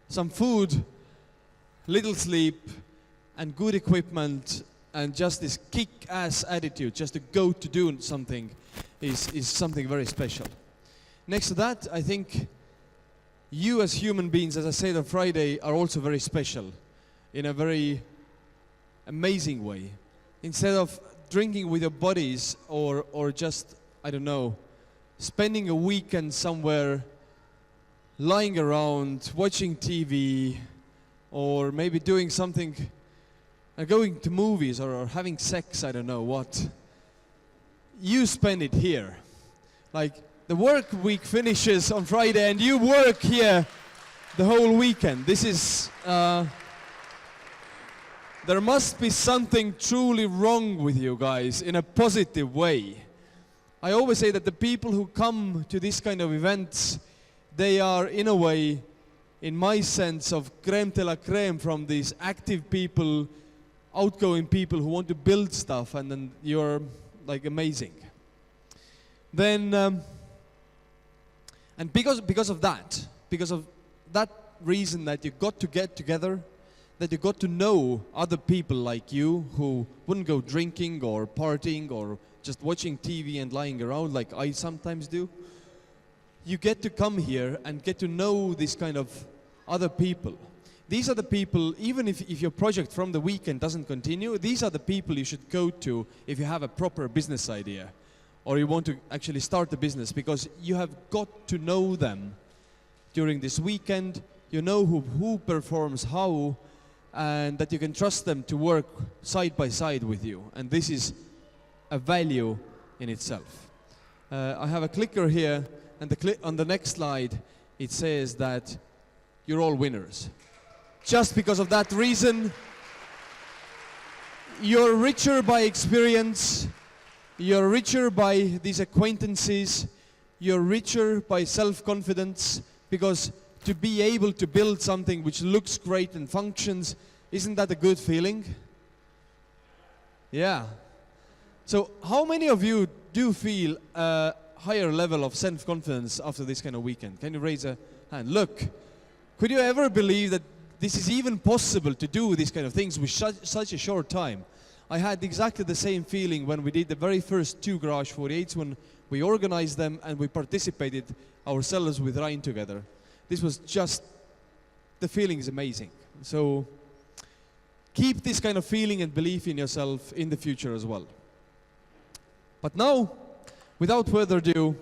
some food, little sleep and good equipment, and just this kick-ass attitude, just to go to do something, is something very special. Next to that, I think you as human beings, as I said on Friday, are also very special in a very amazing way. Instead of drinking with your buddies or just, I don't know, spending a weekend somewhere, lying around, watching TV, or maybe doing something, going to movies or having sex, I don't know what. You spend it here. Like the work week finishes on Friday and you work here the whole weekend. This is, there must be something truly wrong with you guys in a positive way. I always say that the people who come to this kind of events, they are in a way, in my sense, of crème de la crème, from these active people, outgoing people who want to build stuff, and then you're like amazing. Then, and because of that reason, that you got to get together, that you got to know other people like you who wouldn't go drinking or partying or just watching TV and lying around like I sometimes do. You get to come here and get to know this kind of other people. These are the people, even if your project from the weekend doesn't continue, these are the people you should go to if you have a proper business idea. or you want to actually start a business, because you have got to know them during this weekend. You know who performs how, and that you can trust them to work side by side with you. And this is a value in itself. I have a clicker here, and on the next slide it says that you're all winners. Just because of that reason, you're richer by experience, you're richer by these acquaintances, you're richer by self-confidence, because to be able to build something which looks great and functions, isn't that a good feeling? Yeah. So how many of you do feel a higher level of self-confidence after this kind of weekend? Can you raise a hand? Look, could you ever believe that this is even possible to do these kind of things with such a short time? I had exactly the same feeling when we did the very first 2 Garage48s, when we organized them and we participated ourselves with Ryan together. This was just, the feeling is amazing. So keep this kind of feeling and belief in yourself in the future as well. But now, without further ado,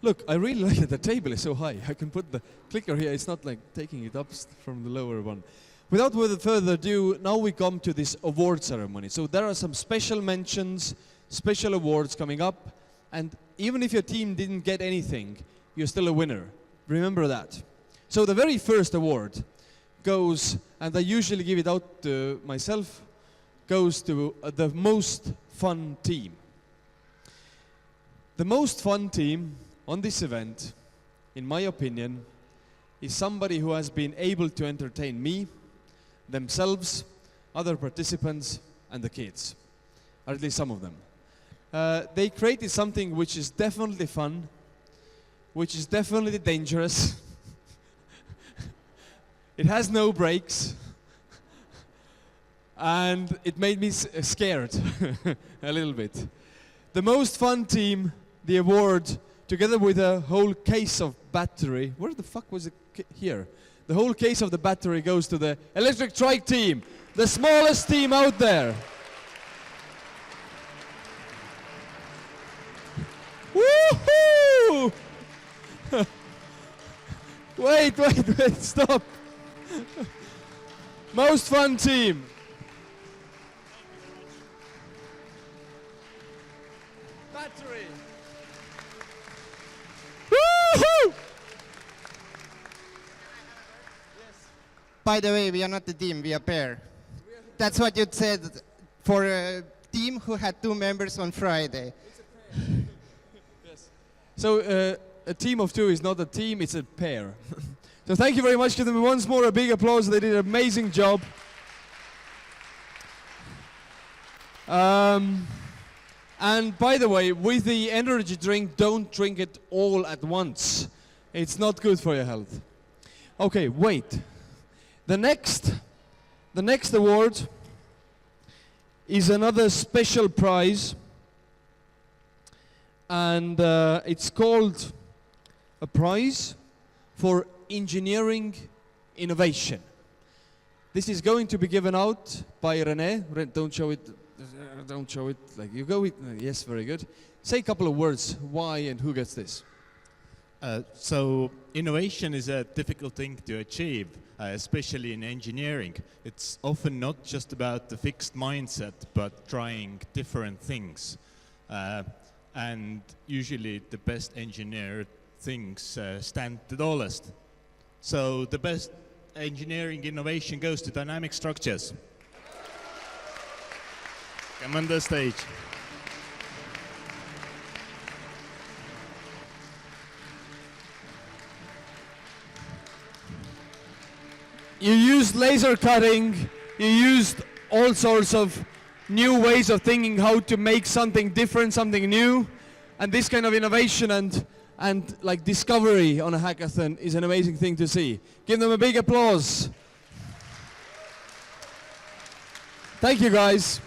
look, I really like that the table is so high. I can put the clicker here. It's not like taking it up from the lower one. Without further ado, now we come to this award ceremony. So there are some special mentions, special awards coming up. And even if your team didn't get anything, you're still a winner. Remember that. So the very first award goes, and I usually give it out to myself, goes to the most fun team. The most fun team on this event, in my opinion, is somebody who has been able to entertain me, themselves, other participants, and the kids, or at least some of them. They created something which is definitely fun, which is definitely dangerous. It has no brakes, and it made me scared a little bit. The most fun team, the award, together with a whole case of battery. Where the fuck was it here? The whole case of the battery goes to the electric trike team, the smallest team out there. Woohoo! Wait, stop. Most fun team. Battery. Woohoo! By the way, we are not a team, we are a pair. That's what you said for a team who had 2 members on Friday. Yes. So a team of 2 is not a team, it's a pair. So thank you very much. Give them once more a big applause. They did an amazing job. And by the way, with the energy drink, don't drink it all at once. It's not good for your health. Okay, wait. The next award is another special prize, and it's called a prize for engineering innovation. This is going to be given out by René. Don't show it. Don't show it like you go. Yes, very good. Say a couple of words. Why and who gets this? So innovation is a difficult thing to achieve, especially in engineering. It's often not just about the fixed mindset, but trying different things. And usually the best engineered things stand the tallest. So the best engineering innovation goes to dynamic structures. Come on the stage. You used laser cutting, you used all sorts of new ways of thinking how to make something different, something new, and this kind of innovation and like discovery on a hackathon is an amazing thing to see. Give them a big applause. Thank you, guys.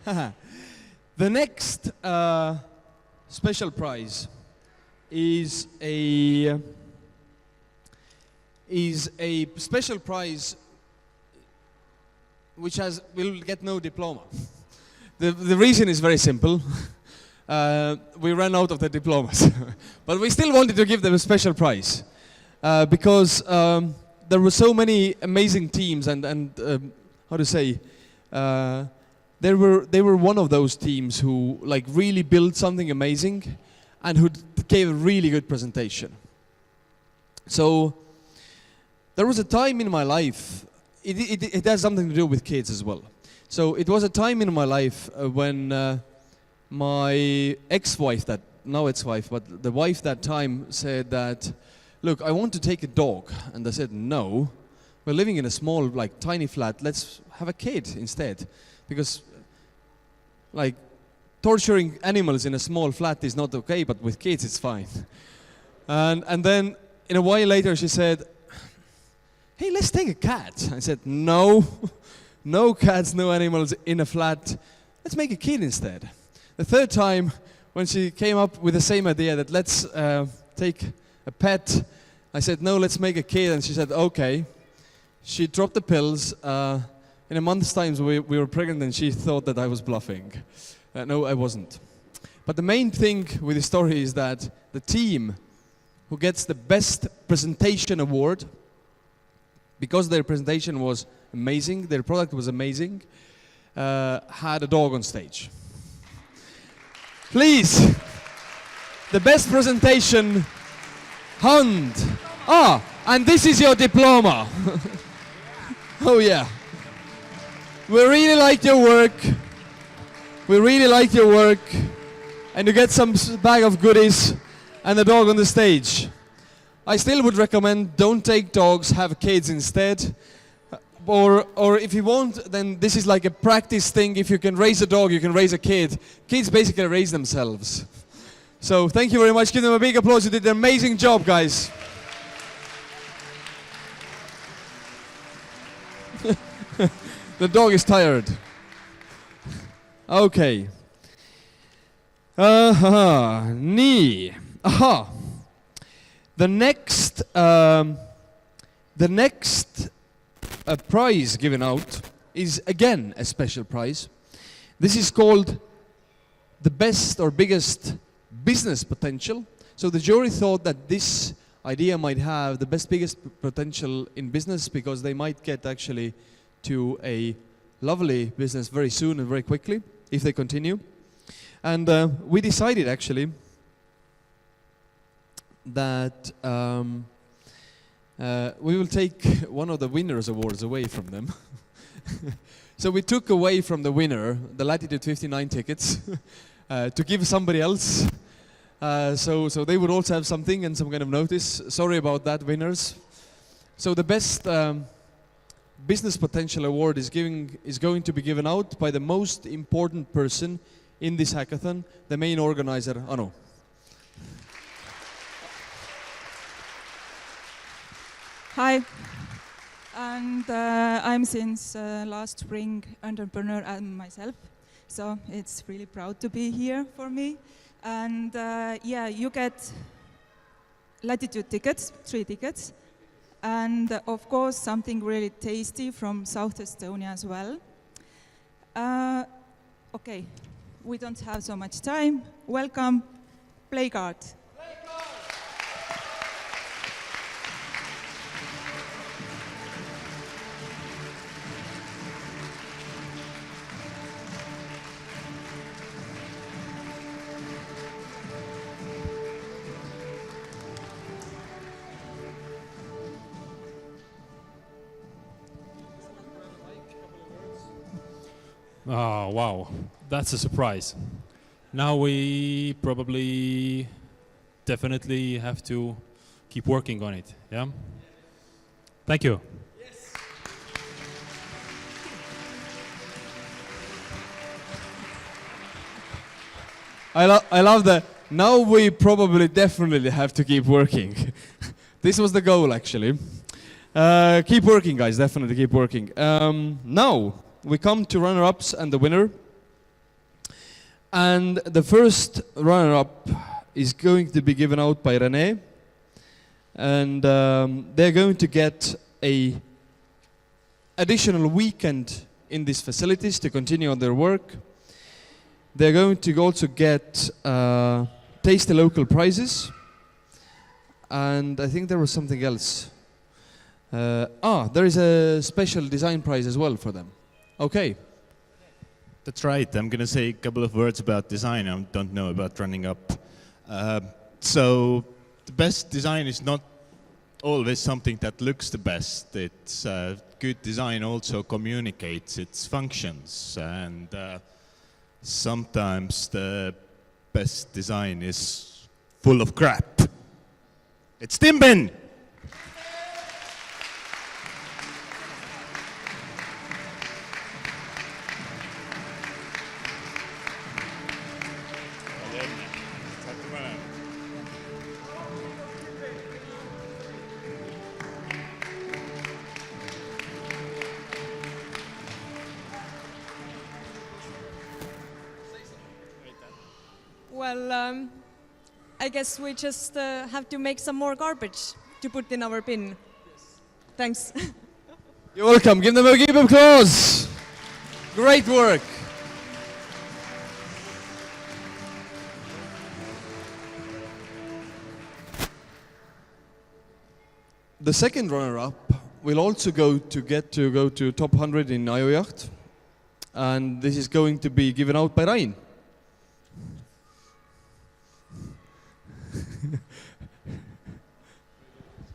The next special prize is a special prize will get no diploma. The reason is very simple. We ran out of the diplomas. But we still wanted to give them a special prize. Because there were so many amazing teams and how to say, they were one of those teams who like really built something amazing and who gave a really good presentation. So there was a time in my life, it has something to do with kids as well. So it was a time in my life when my ex-wife, now ex-wife, but the wife that time said that, look, I want to take a dog. And I said, no, we're living in a small, like tiny flat, let's have a kid instead. Because like torturing animals in a small flat is not okay, but with kids it's fine. And then in a while later she said, hey, let's take a cat. I said, no, no cats, no animals in a flat. Let's make a kid instead. The third time, when she came up with the same idea that let's take a pet, I said, no, let's make a kid. And she said, okay. She dropped the pills. In a month's time, we were pregnant, and she thought that I was bluffing. No, I wasn't. But the main thing with the story is that the team who gets the best presentation award, because their presentation was amazing, their product was amazing, had a dog on stage. Please, the best presentation, hand. And this is your diploma. Oh yeah. We really liked your work. We really liked your work. And you get some bag of goodies and a dog on the stage. I still would recommend don't take dogs, have kids instead. Or if you want, then this is like a practice thing. If you can raise a dog, you can raise a kid. Kids basically raise themselves. So thank you very much. Give them a big applause. You did an amazing job, guys. The dog is tired. Okay. Knee. Aha. The next prize given out is again a special prize. This is called the best or biggest business potential. So the jury thought that this idea might have the biggest potential in business because they might get actually to a lovely business very soon and very quickly if they continue. And we decided actually that we will take one of the winners' awards away from them. So we took away from the winner the Latitude 59 tickets to give somebody else. So they would also have something and some kind of notice. Sorry about that, winners. So the best business potential award is going to be given out by the most important person in this hackathon, the main organizer, Anu. Hi, and I'm since last spring entrepreneur myself, so it's really proud to be here for me. And yeah, you get Latitude tickets, 3 tickets, and of course something really tasty from South Estonia as well. Okay, we don't have so much time. Welcome, Playcard. Oh, wow. That's a surprise. Now we probably definitely have to keep working on it, yeah? Thank you. Yes. I love that. Now we probably definitely have to keep working. This was the goal, actually. Keep working, guys. Definitely keep working. Now we come to runner-ups and the winner. And the first runner-up is going to be given out by René. And they're going to get a additional weekend in these facilities to continue on their work. They're going to also get tasty local prizes. And I think there was something else. There is a special design prize as well for them. Okay. That's right. I'm going to say a couple of words about design. I don't know about running up. So the best design is not always something that looks the best. It's good design also communicates its functions, and sometimes the best design is full of crap. It's Timbin! Well, I guess we just have to make some more garbage to put in our bin. Thanks. You're welcome. Give them a big applause. Great work. The second runner-up will also go to top 100 in Ajojaht, and this is going to be given out by Rain.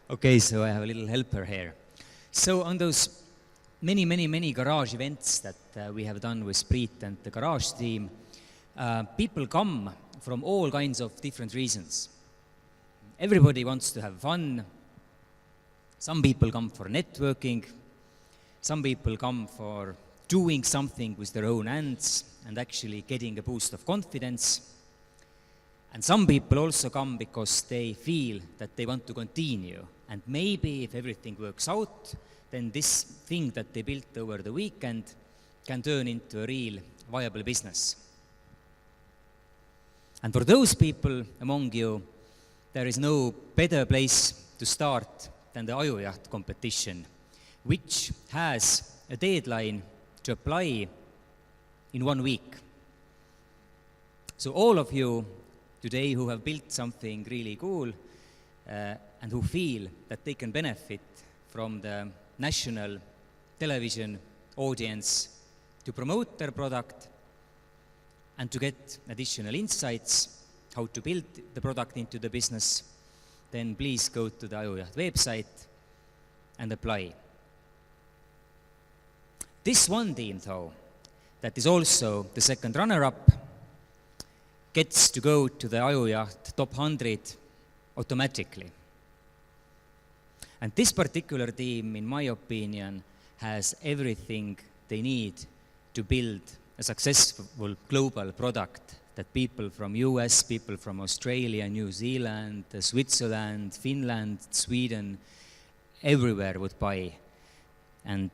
Okay, so I have a little helper here. So on those many garage events that we have done with Priit and the garage team, people come from all kinds of different reasons. Everybody wants to have fun. Some people come for networking. Some people come for doing something with their own hands and actually getting a boost of confidence. And some people also come because they feel that they want to continue. And maybe if everything works out, then this thing that they built over the weekend can turn into a real viable business. And for those people among you, there is no better place to start than the Ajojaht competition, which has a deadline to apply in 1 week. So all of you today who have built something really cool and who feel that they can benefit from the national television audience to promote their product and to get additional insights how to build the product into the business, then please go to the Ajojaht website and apply. This one team, though, that is also the second runner-up, gets to go to the Ajojaht top 100 automatically. And this particular team, in my opinion, has everything they need to build a successful global product that people from US, people from Australia, New Zealand, Switzerland, Finland, Sweden, everywhere would buy. And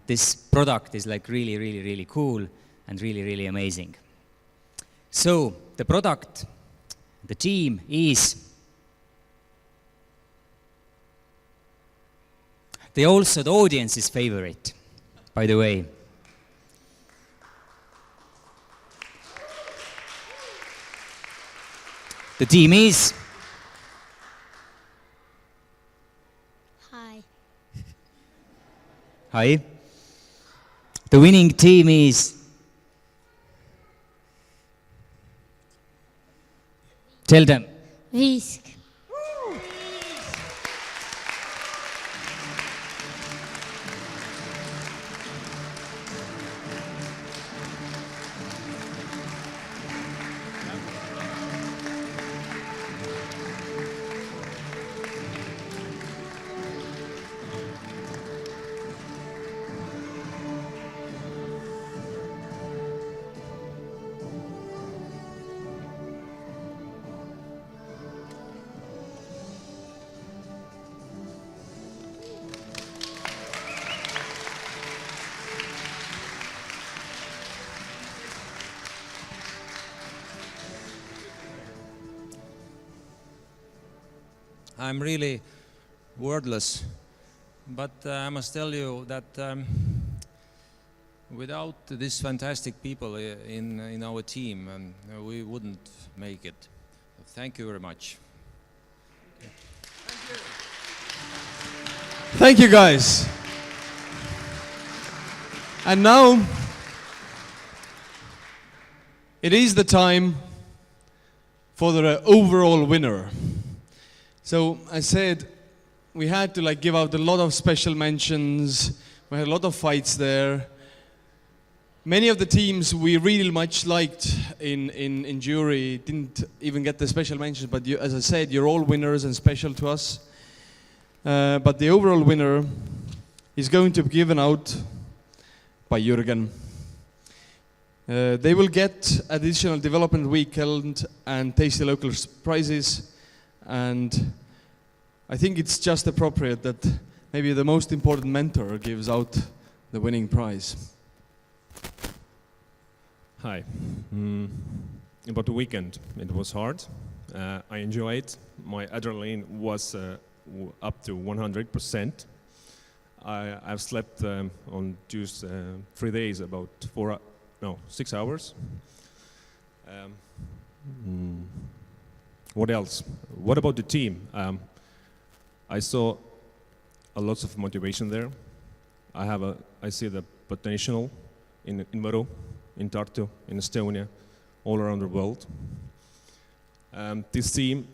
this product is like really cool and really amazing. So the product, the team is, they also the audience's favorite, by the way. The team is. Hi. Hi. The winning team is. Tell them. Visk. I'm really wordless, but I must tell you that Without these fantastic people in our team, we wouldn't make it. Thank you very much. Thank you, guys. And now, it is the time for the overall winner. So I said we had to give out a lot of special mentions. We had a lot of fights there. Many of the teams we really much liked in jury didn't even get the special mentions, but you, as I said, you're all winners and special to us. But the overall winner is going to be given out by Jürgen. They will get additional development weekend and tasty local prizes, and I think it's just appropriate that maybe the most important mentor gives out the winning prize. Hi. About the weekend, it was hard. I enjoyed. My adrenaline was up to 100%. I've slept on just 3 days about 6 hours. What else? What about the team? I saw a lot of motivation there. I see the potential in Võru, in Tartu, in Estonia, all around the world. This team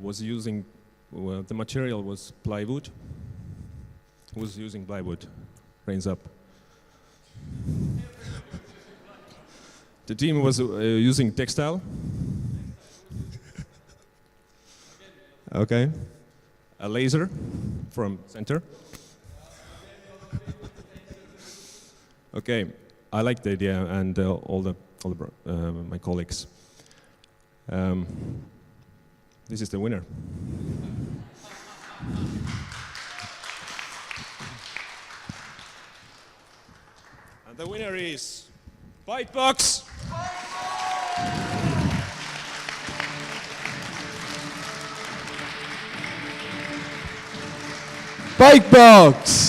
was using, the material was plywood. Who was using plywood? Rains up. The team was using textile. Okay. A laser from center. Okay, I like the idea, and all the my colleagues. This is the winner. And the winner is Bike Box. Bike Box.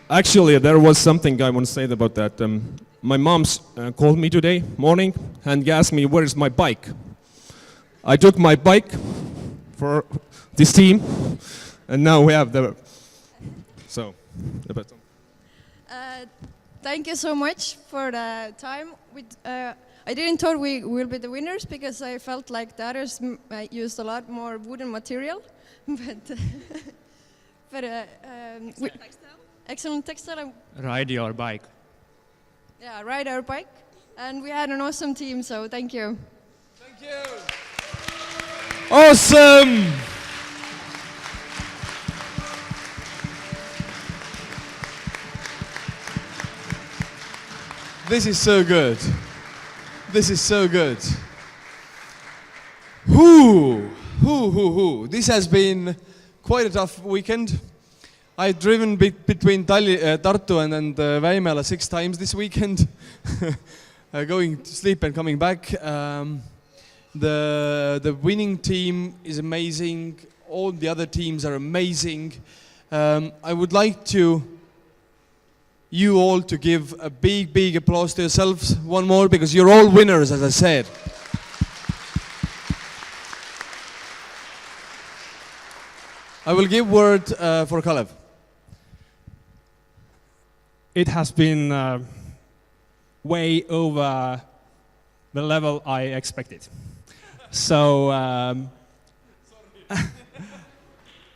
Actually, there was something I want to say about that. My mom's called me today morning and asked me where is my bike. I took my bike for this team, and now we have the. So, the baton. Thank you so much for the time. I didn't thought we will be the winners because I felt like the others used a lot more wooden material, but excellent textile. Ride your bike. Yeah, ride our bike, and we had an awesome team. So thank you. Thank you. Awesome. This is so good. This is so good. This has been quite a tough weekend. I've driven between Tartu and Väimela 6 times this weekend, going to sleep and coming back. The winning team is amazing. All the other teams are amazing. I would like you all to give a big applause to yourselves one more, because you're all winners, as I said. I will give word for Kalev. It has been way over the level I expected. So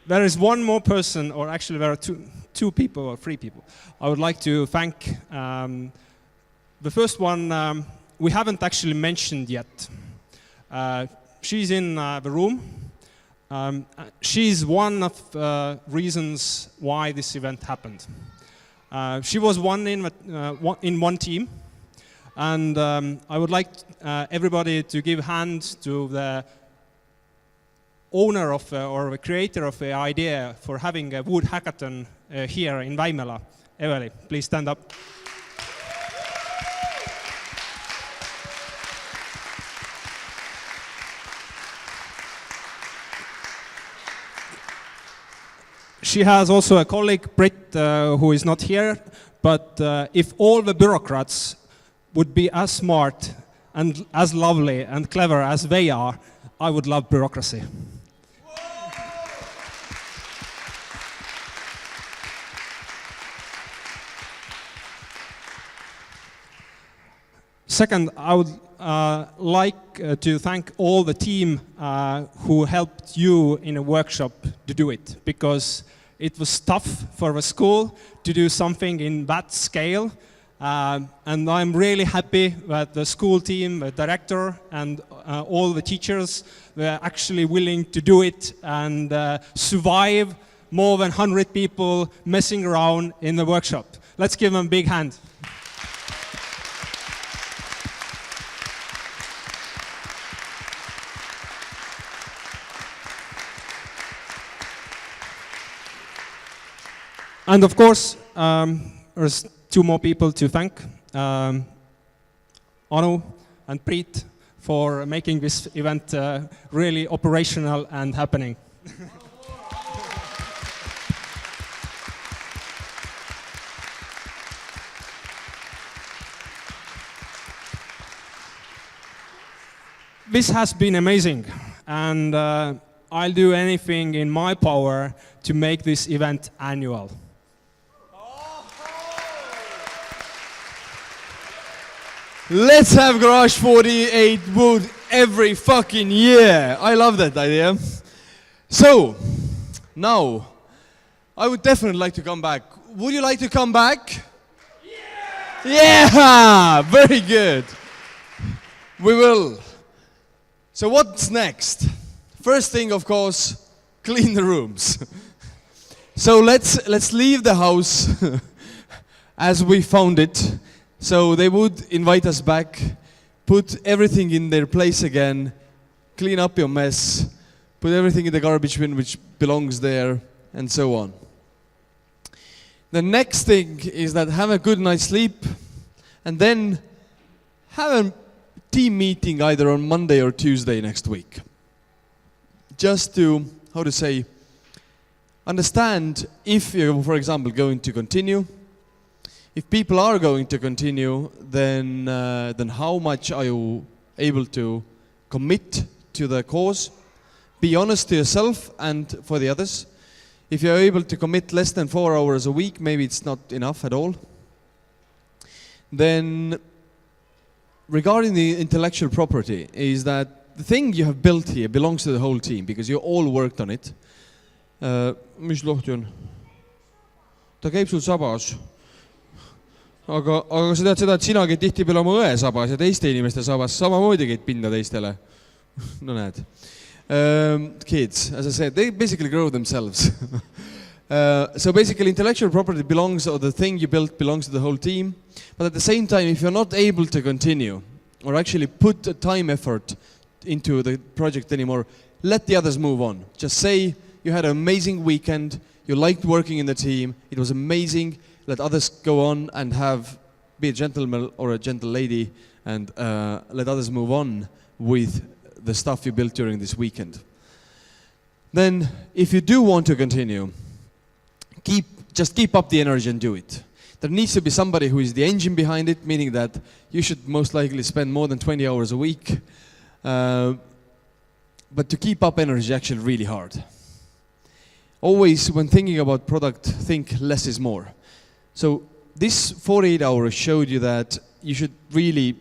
there is one more person, or actually there are two people or 3 people. I would like to thank. The first one we haven't actually mentioned yet. She's in the room. She's one of the reasons why this event happened. She was in one team, and I would like everybody to give a hand to the owner of or the creator of the idea for having a wood hackathon here in Väimela. Eveli, please stand up. she has also a colleague, Britt, who is not here. But if all the bureaucrats would be as smart and as lovely and clever as they are, I would love bureaucracy. Second, I would like to thank all the team who helped you in a workshop to do it, because it was tough for the school to do something in that scale. And I'm really happy that the school team, the director, and all the teachers were actually willing to do it and survive more than 100 people messing around in the workshop. Let's give them a big hand. And of course, there's two more people to thank. Anu and Preet for making this event really operational and happening. This has been amazing, and I'll do anything in my power to make this event annual. Let's have Garage48 Wood every fucking year. I love that idea. So, now, I would definitely like to come back. Would you like to come back? Yeah! Yeah! Very good. We will. So what's next? First thing, of course, clean the rooms. So let's leave the house as we found it. So they would invite us back, put everything in their place again, clean up your mess, put everything in the garbage bin which belongs there, and so on. The next thing is that have a good night's sleep, and then have a team meeting either on Monday or Tuesday next week. Just to, how to say, understand if you're, for example, going to continue. If people are going to continue, then how much are you able to commit to the cause? Be honest to yourself and for the others. If you're able to commit less than 4 hours a week, maybe it's not enough at all. Then, regarding the intellectual property, is that the thing you have built here belongs to the whole team because you all worked on it. Mis lahti on? Ta käib sul sabas. Aga sa tead seda, et sina käid tihtipeale oma õe sabas ja teiste inimeste sabas samamoodi käid pinda teistele. No näed. Kids, as I said, they basically grow themselves. So basically intellectual property belongs, or the thing you built belongs to the whole team. But at the same time, if you're not able to continue or actually put a time effort into the project anymore, let the others move on. Just say you had an amazing weekend, you liked working in the team, it was amazing. Let others go on and be a gentleman or a gentle lady, and let others move on with the stuff you built during this weekend. Then, if you do want to continue, just keep up the energy and do it. There needs to be somebody who is the engine behind it, meaning that you should most likely spend more than 20 hours a week. But to keep up energy, actually really hard. Always, when thinking about product, think less is more. So this 48 hours showed you that you should really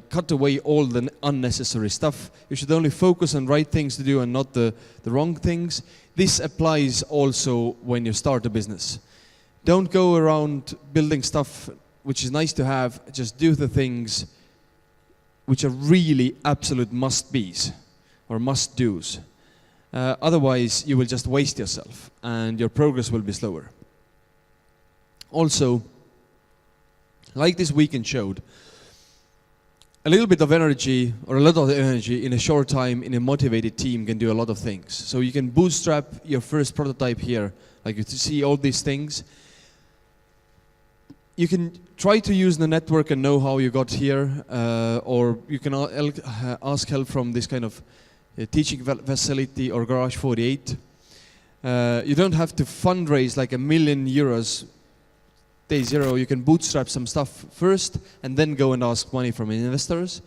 cut away all the unnecessary stuff. You should only focus on right things to do and not the wrong things. This applies also when you start a business. Don't go around building stuff which is nice to have. Just do the things which are really absolute must-be's or must-do's. Otherwise, you will just waste yourself and your progress will be slower. Also, like this weekend showed, a little bit of energy or a lot of energy in a short time in a motivated team can do a lot of things. So you can bootstrap your first prototype here, like you see all these things. You can try to use the network and know how you got here, or you can ask help from this kind of teaching facility or Garage48. You don't have to fundraise like €1 million. Day zero, you can bootstrap some stuff first and then go and ask money from investors.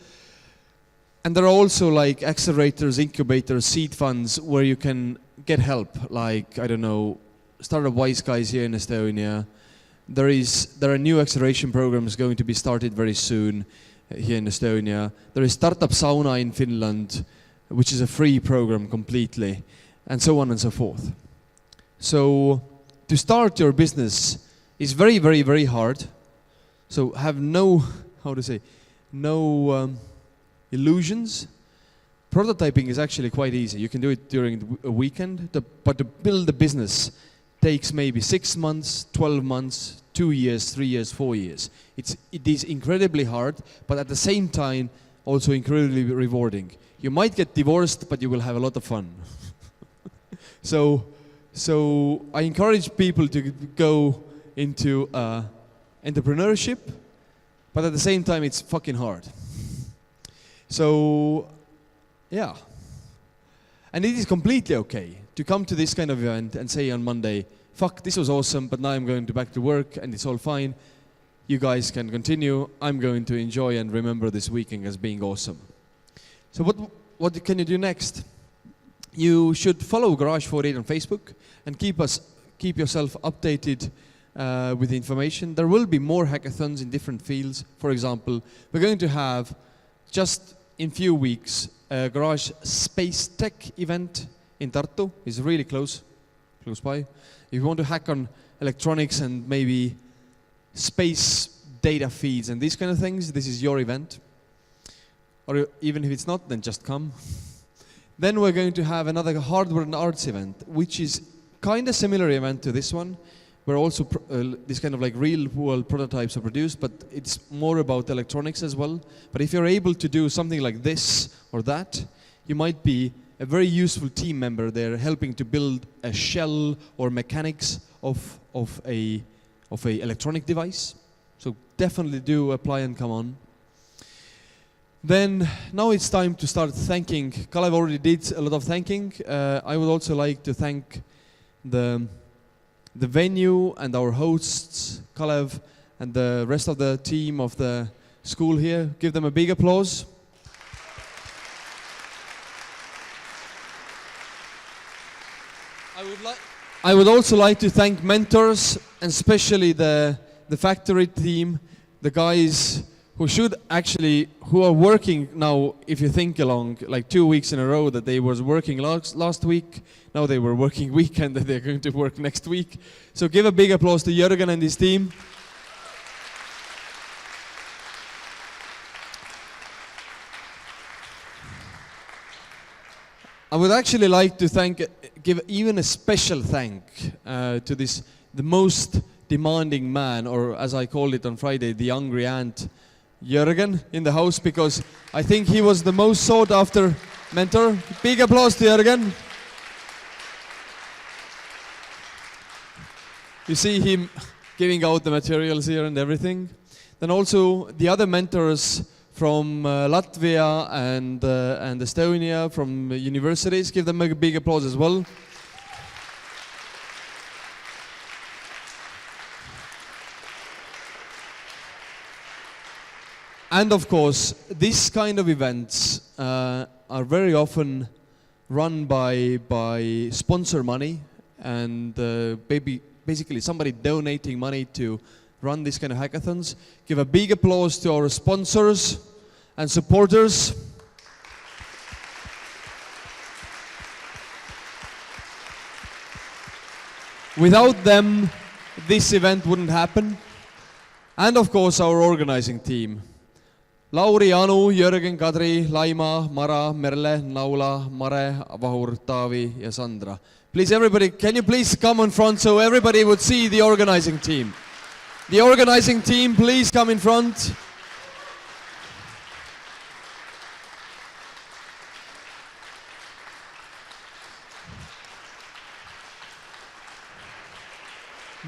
And there are also like accelerators, incubators, seed funds where you can get help. Like, I don't know, Startup Wise guys here in Estonia. There are new acceleration programs going to be started very soon here in Estonia. There is Startup Sauna in Finland, which is a free program completely, and so on and so forth. So to start your business is very, very, very hard. So have no, illusions. Prototyping is actually quite easy. You can do it during a weekend, but to build a business takes maybe 6 months, 12 months, 2 years, 3 years, 4 years. It is incredibly hard, but at the same time, also incredibly rewarding. You might get divorced, but you will have a lot of fun. So I encourage people to go into entrepreneurship, but at the same time, it's fucking hard. So, yeah. And it is completely okay to come to this kind of event and say on Monday, fuck, this was awesome, but now I'm going back to work and it's all fine. You guys can continue. I'm going to enjoy and remember this weekend as being awesome. So what can you do next? You should follow Garage48 on Facebook and keep yourself updated with information. There will be more hackathons in different fields. For example, we're going to have just in few weeks a Garage Space Tech event in Tartu. It's really close by. If you want to hack on electronics and maybe space data feeds and these kind of things, this is your event. Or even if it's not, then just come. Then we're going to have another hardware and arts event, which is kind of similar event to this one, where also this kind of like real world prototypes are produced, but it's more about electronics as well. But if you're able to do something like this or that, you might be a very useful team member there, helping to build a shell or mechanics of a electronic device. So definitely do apply and come on. Then now it's time to start thanking. Kalev already did a lot of thanking. I would also like to thank the venue and our hosts, Kalev, and the rest of the team of the school here. Give them a big applause. I would also like to thank mentors, and especially the factory team, the guys who are working now, if you think along, like 2 weeks in a row that they was working last week, now they were working weekend and they're going to work next week. So give a big applause to Jürgen and his team. I would actually like to give even a special thank to the most demanding man, or as I called it on Friday, the hungry ant, Jürgen in the house, because I think he was the most sought after mentor. Big applause to Jürgen. You see him giving out the materials here and everything. Then also the other mentors from Latvia and Estonia, from universities, give them a big applause as well. And of course, this kind of events are very often run by sponsor money and basically somebody donating money to run this kind of hackathons. Give a big applause to our sponsors and supporters. Without them, this event wouldn't happen. And of course, our organizing team. Lauri, Anu, Jürgen, Kadri, Laima, Mara, Merle, Naula, Mare, Vahur, Taavi ja Sandra. Please everybody, can you please come in front so everybody would see the organizing team? The organizing team, please come in front.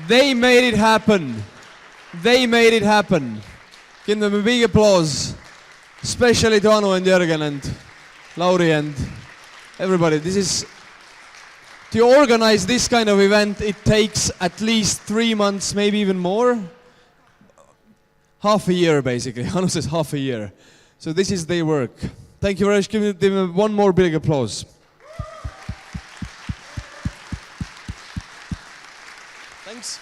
They made it happen. They made it happen. Give them a big applause, especially to Anu and Jürgen and Lauri and everybody. This is To organize this kind of event, it takes at least 3 months, maybe even more. Half a year, basically. Hannu says half a year. So this is their work. Thank you very much. Give them one more big applause. Thanks.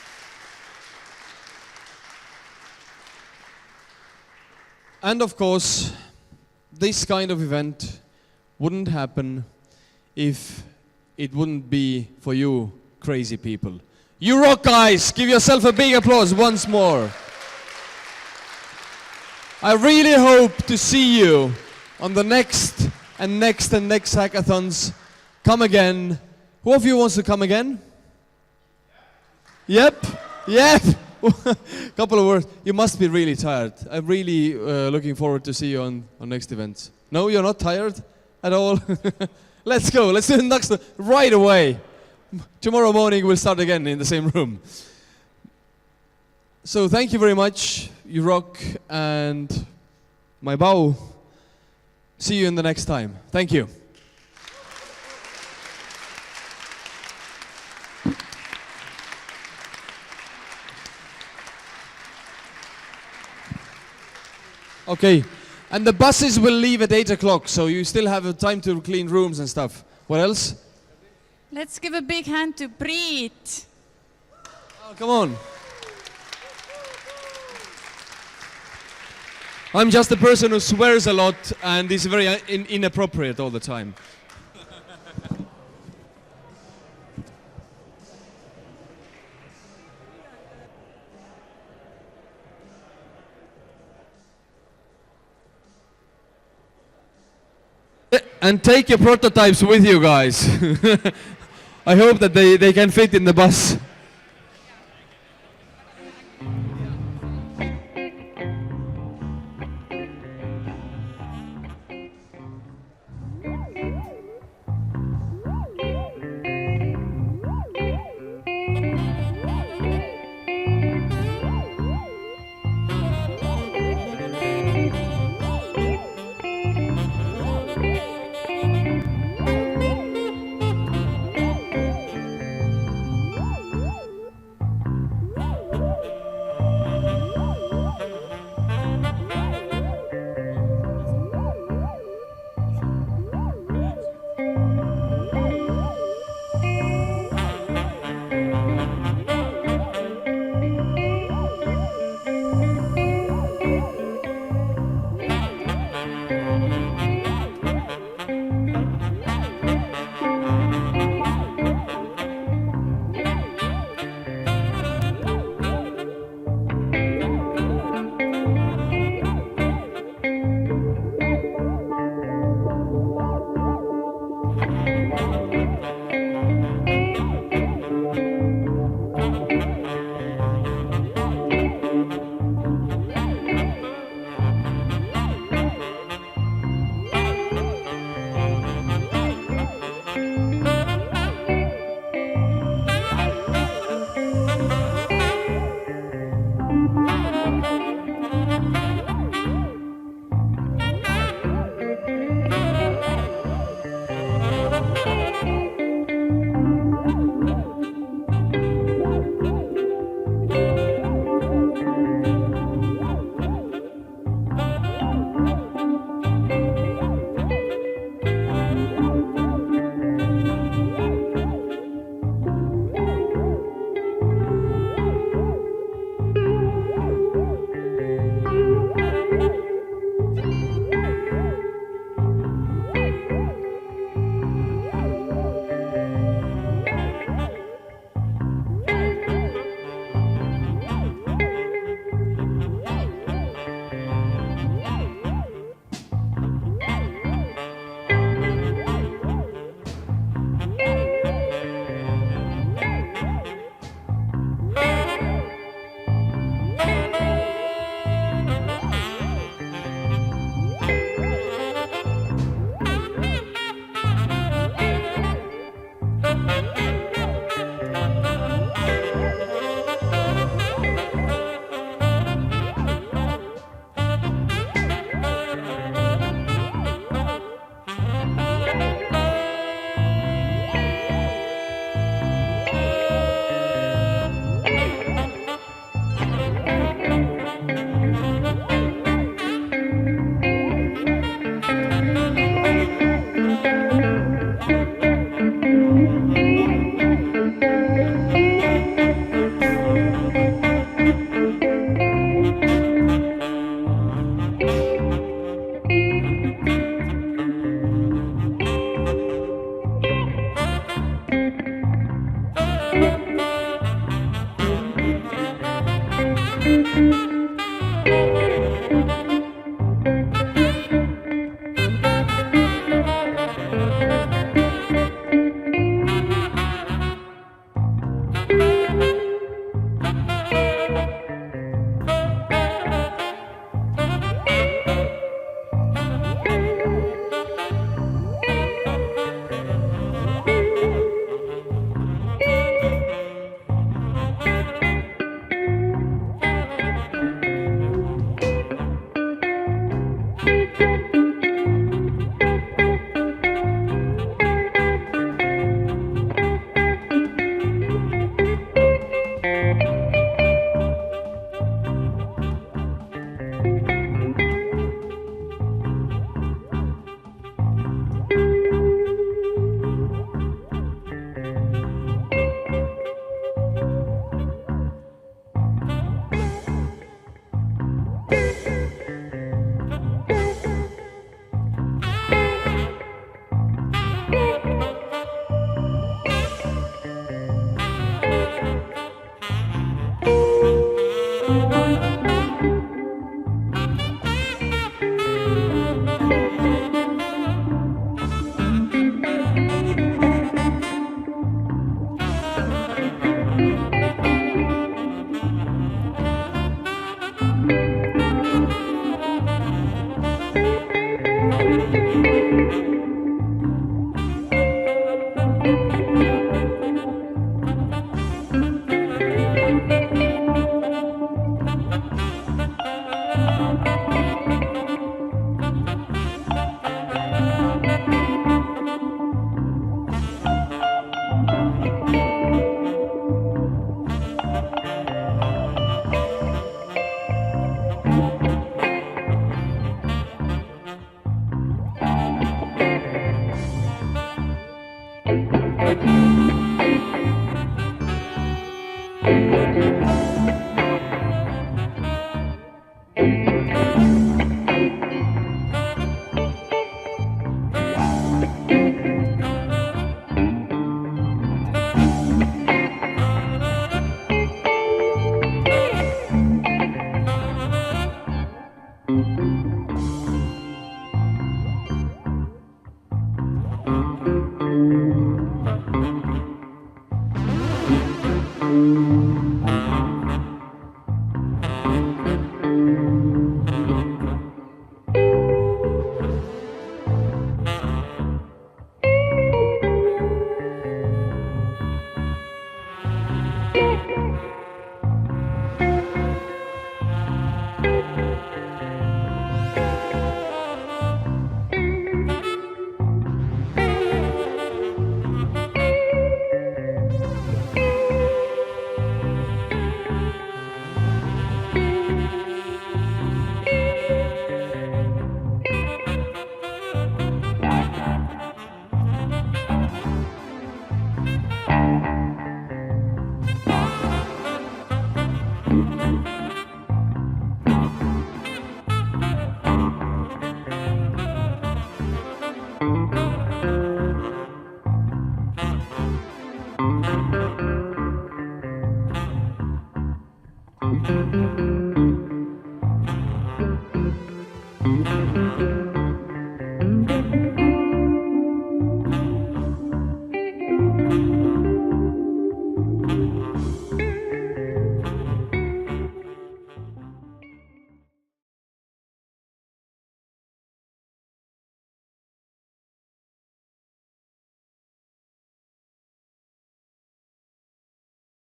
And of course, this kind of event wouldn't happen if it wouldn't be for you crazy people. You rock, guys! Give yourself a big applause once more. I really hope to see you on the next and next and next hackathons. Come again. Who of you wants to come again? Yep. Yep. Couple of words. You must be really tired. I'm really looking forward to see you on next events. No, you're not tired at all? Let's go. Let's do it next right away. Tomorrow morning we'll start again in the same room. So thank you very much. You rock, and my bow. See you in the next time. Thank you. Okay, and the buses will leave at 8 o'clock, so you still have time to clean rooms and stuff. What else? Let's give a big hand to Priit. Oh, come on. I'm just a person who swears a lot and is very inappropriate all the time. And take your prototypes with you, guys. I hope that they can fit in the bus.